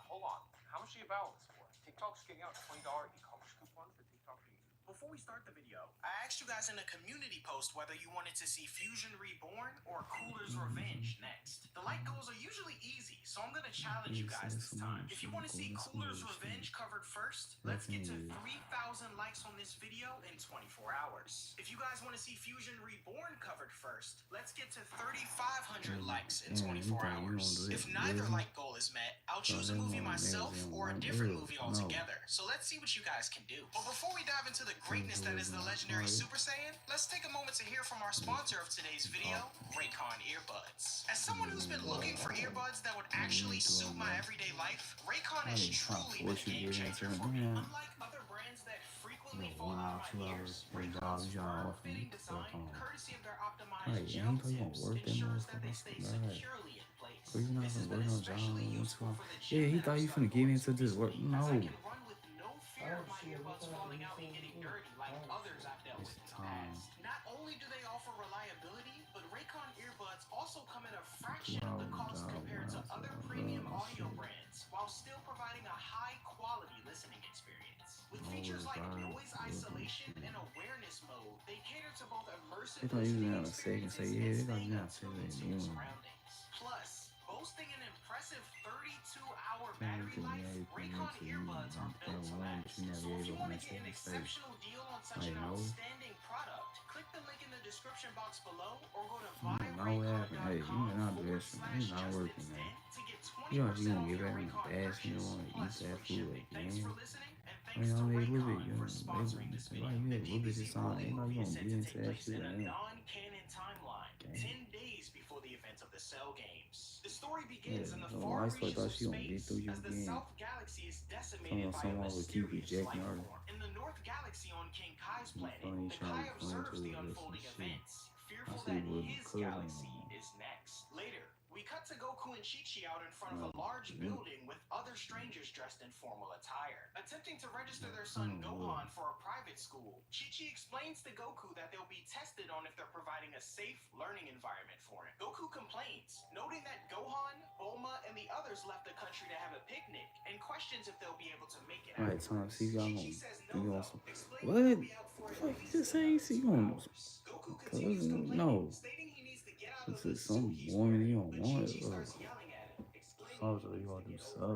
Hold on. How much are you balance for? TikTok's giving out $20 e-commerce coupons for TikTok for you. Before we start the video, I asked you guys in a community post whether you wanted to see Fusion Reborn or Cooler's Revenge next. The like goals are usually easy, so I'm gonna challenge you guys this time. If you want to see Cooler's Revenge covered first, let's get to 3,000 likes on this video in 24 hours. If you guys want to see Fusion Reborn covered first, let's get to 3,500 likes in 24 hours. If neither like goal is met, I'll choose a movie myself or a different movie altogether. So let's see what you guys can do. But before we dive into the greatness that is the legendary Super Saiyan, let's take a moment to hear from our sponsor of today's video, Raycon Earbuds. As someone who's been looking for earbuds that would actually suit my everyday life, Raycon has truly been a game changer for me. Unlike other brands that frequently fall out of my ears, Raycon's firm-fitting design, courtesy of their optimized gel tips, ensures that they stay securely in place. This has been especially useful for the gym he thought you members finna that get want into to this work. sleep, No. as I can run with no fear of my earbuds falling out and getting dirty like others I've dealt with in the past. Not only do they offer reliability, but Raycon earbuds also come at a fraction of the cost compared to other premium audio brands, while still providing a high-quality listening experience. With features like noise isolation and awareness mode, they cater to both immersive listening experiences and staying attuned to your surroundings. Plus, boasting an impressive 32-hour battery life, Raycon earbuds are built to last. So if you want to get an exceptional deal on such an outstanding product, click the link in the description box below or go to buyraycon.com/justin10 to get 20% off your Raycon purchase. Plus free shipping. Thanks for listening, and thanks to Raycon for sponsoring this video. The DBZ Broly movie is set to take place in a non-canon timeline, 10 days before the events of the Cell Games. The story begins in the far reaches of space as the South Galaxy is decimated by a mysterious life form. In the North Galaxy on King Kai's planet, the Kai observes the unfolding events, fearful that his galaxy is next. Later, we cut to Goku and Chi-Chi out in front of a large building with other strangers dressed in formal attire. Attempting to register their son Gohan for a private school, Chi-Chi explains to Goku that they'll be tested on if they're providing a safe learning environment for him. Goku complains, noting that Gohan, Bulma, and the others left the country to have a picnic, and questions if they'll be able to make it out. Chi-Chi says no, though, explaining they'll be out for at least another 2 hours. Goku continues complaining, stating he needs to get out of the suit he's wearing, but Chi-Chi starts yelling at him, exclaiming he needs to get over and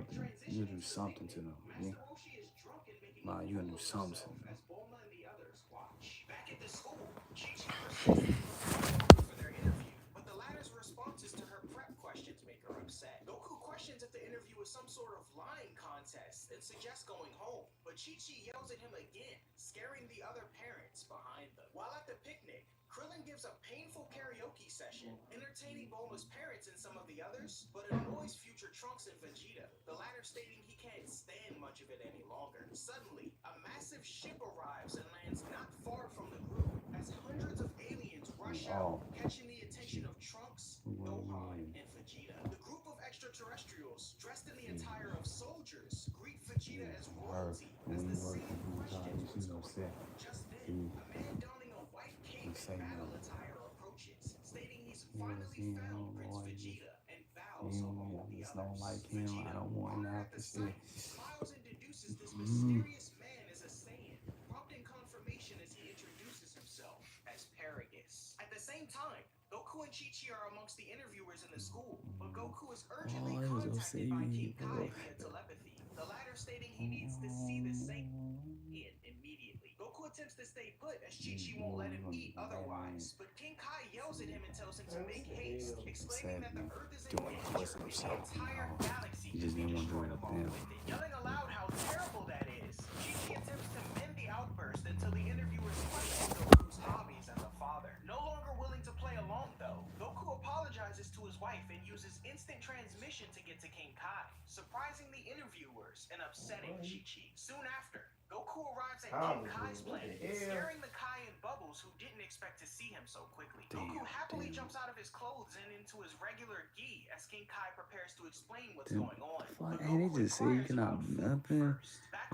transition to sleeping. Master Roshi is drunk and making a fool of himself as Bulma and the others watch. Back at the school, Chi-Chi persists in looking for Goku for their interview, but the latter's responses to her prep questions make her upset. Goku questions if the interview is some sort of lying contest and suggests going home, but Chi-Chi yells at him again, scaring the other parents behind them. While at the picnic, Krillin gives a painful karaoke session, entertaining Bulma's parents and some of the others, but annoys future Trunks and Vegeta, the latter stating he can't stand much of it any longer. Suddenly, a massive ship arrives and lands not far from the group, as hundreds of aliens rush out, catching the attention of Trunks, Gohan, and Vegeta. The group of extraterrestrials, dressed in the attire of soldiers, greet Vegeta as royalty, as the Saiyan questions what's going on. Just then, a man donning a white cape and battle attire approaches, stating he's finally found Prince Vegeta and vows along with the others. Vegeta, hard at the sight, smiles and deduces this mysterious man is a Saiyan, prompting confirmation as he introduces himself as Paragus. At the same time, Goku and Chi-Chi are amongst the interviewers in the school, but Goku is urgently contacted by King Kai via telepathy, the latter stating he needs to see the Saiyan immediately. Goku attempts to stay put as Chi-Chi won't let him eat otherwise, but King Kai yells at him and tells him to make haste, exclaiming that the Earth is in danger and the entire galaxy could be destroyed along with it. Yelling aloud how terrible that is, Chi-Chi attempts to mend the outburst until the interviewers question Goku's hobbies as a father. No longer willing to play along though, Goku apologizes to his wife and uses instant transmission to get to King Kai, surprising the interviewers and upsetting Chi-Chi. Soon after, Goku arrives at King Kai's planet, scaring the Kai and Bubbles, who didn't expect to see him so quickly. Goku happily jumps out of his clothes and into his regular gi as King Kai prepares to explain what's going on. Fuck, and they just say you cannot do nothing.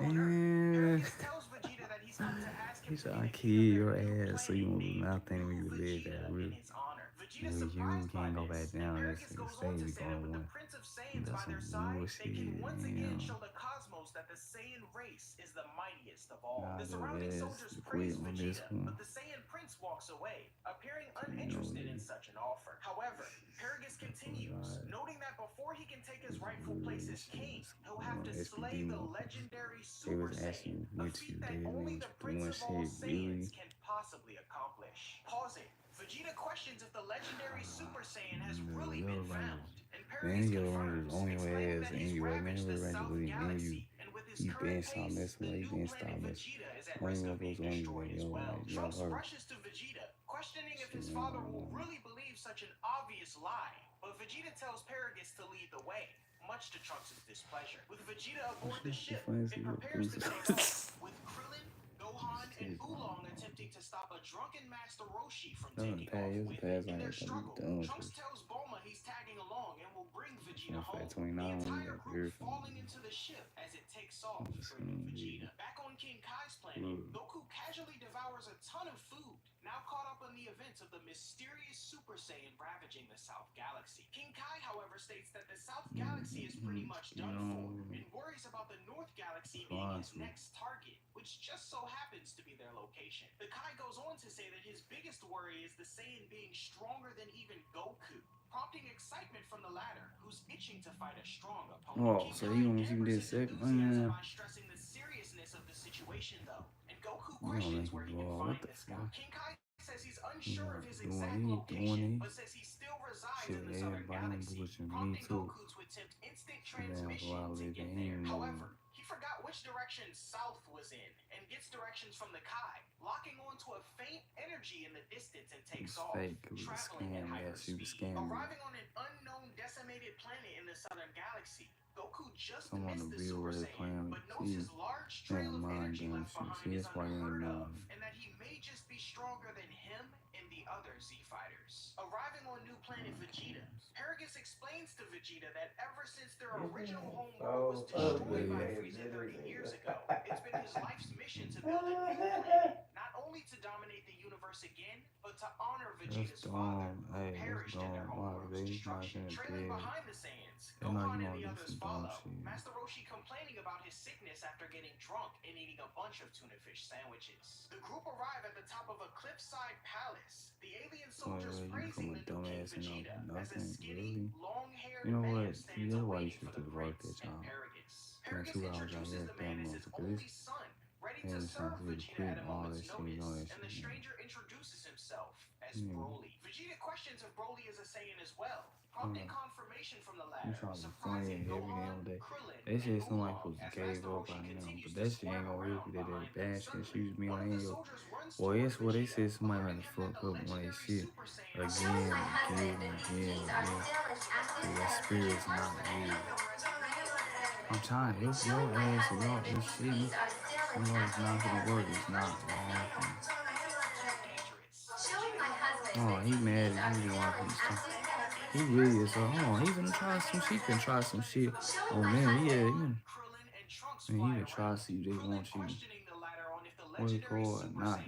Man. Tells Vegeta that he's come to ask him He said, to I be the kill king of your their new ass so you planet won't do named nothing when you New live that Vegeta route. in his honor. Vegeta You surprised by can't go back this, and down. Paragus Let's goes say on to we say that with going the one. Prince of Saiyans by That's their some side, bullshit, they can once again man. show the cosmos that the Saiyan race is the mightiest of all. Nah, The surrounding let's soldiers quit praise on this Vegeta, one. but the Saiyan Prince walks away, appearing uninterested in such an offer. However, Paragus continues, noting that before he can take his rightful place as king, he'll have to slay the legendary Super Saiyan, a feat that only the Prince of all Saiyans can possibly accomplish. Pausing, Vegeta questions if the legendary Super Saiyan has really been found, and Paragus confirms, explaining that he's ravaged the South Galaxy, and with his current pace, the new planet Vegeta is at risk of being destroyed as well. Trunks rushes to Vegeta, questioning if his father will really believe such an obvious lie, but Vegeta tells Paragus to lead the way, much to Trunks' displeasure. With Vegeta aboard the ship, it prepares to take off, with Krillin, Gohan, and Oolong attempting to stop a drunken Master Roshi from taking off with it. In their struggle, Trunks tells Bulma he's tagging along and will bring Vegeta home. The entire group falling into the ship as it takes off, bringing Vegeta. Back on King Kai's planet, Goku casually devours a ton of food, now caught up on the events of the mysterious Super Saiyan ravaging the South Galaxy. King Kai, however, states that the South Galaxy is pretty much done for, and worries about the North Galaxy being his next target, which just so happens to be their location. The Kai goes on to say that his biggest worry is the Saiyan being stronger than even Goku, prompting excitement from the latter, who's itching to fight a strong opponent. Oh, so you want to this second? By stressing the seriousness of the situation, though, and Goku questions where he can find this guy. King Kai says he's unsure of his exact location, but says he still resides in the Southern Galaxy, prompting Goku to attempt instant transmission to get there. However, he forgot which direction South was in, and gets directions from the Kai, locking onto a faint energy in the distance and takes off, traveling at hyperspeed. Arriving on an unknown decimated planet in the Southern Galaxy, Goku just missed the Super Saiyan, but knows his large trail of energy left behind is unheard of, and that he may just be stronger than him and the other Z fighters. Arriving on new planet Vegeta, Paragus explains to Vegeta that ever since their original home world was destroyed by Frieza 30 years ago, it's been his life's mission to build a new planet, not only to dominate the universe again, but to honor Vegeta's father, who perished in their homeworld's destruction. Trailing behind the Saiyans, Gohan and the others follow, Master Roshi complaining about his sickness after getting drunk and eating a bunch of tuna fish sandwiches. The group arrive at the top of a cliffside palace, the alien soldiers praising the new King Vegeta as a skinny, long-haired man stands away for the Prince and Paragus. Paragus introduces the man as his only son, ready to serve Vegeta at a moment's notice, and the stranger introduces himself as Broly. Vegeta questions if Broly is a Saiyan as well, prompting confirmation from the latter, surprising Gohan, Krillin, they said and somebody Oolong supposed to as gave Master up Roshi by now, continues but to that shit squirm ain't gonna around work. That behind them. bad shit. Suddenly, Excuse me, one I of the ain't yo. soldiers runs Boy, toward it's what they Vegeta, said. Somebody alerting had to him that fuck the up on their legendary shit Super Saiyan again, assault again, again, again. Your spirit's not good. I'm trying to help your ass and y'all just shit. You know it's not gonna work. It's not gonna happen. Oh, he mad at you. He really is. Oh, he gonna try some shit. He can try some shit. Oh man, yeah, man, he can try to see if they want you. What you call it? Not.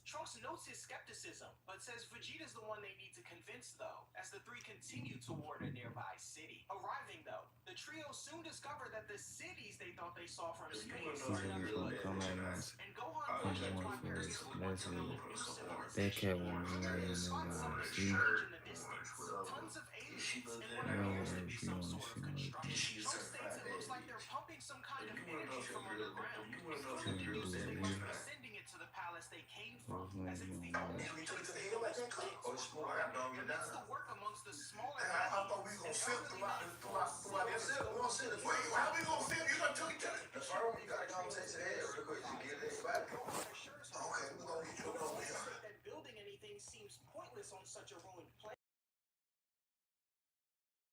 Trunks notes his skepticism, but says Vegeta's the one they need to convince, though, as the three continue toward a nearby city. Arriving, though, the trio soon discover that the cities they thought they saw from space are nothing but ruins, and Gohan questions why Paragus would want to build a new civilization. Vegeta spots something strange in the distance. Tons of aliens and what appears to be some sort of construction. Trunks states it looks like they're pumping some kind of energy from underground, and Krillin deduces they must be sending it to the palace they came from, as it's the only place they know is plants were growing. Amidst the work amongst the smaller I thought we aliens, gonna an flip elderly throughout man throughout falls throughout this. sick We gonna sit. Wait, how we gonna flip? You gotta tell me. The first you gotta come take your head real quick. You get it, everybody. Gohan assures her Okay, we gonna get you that over here. building anything seems pointless on such a ruined planet.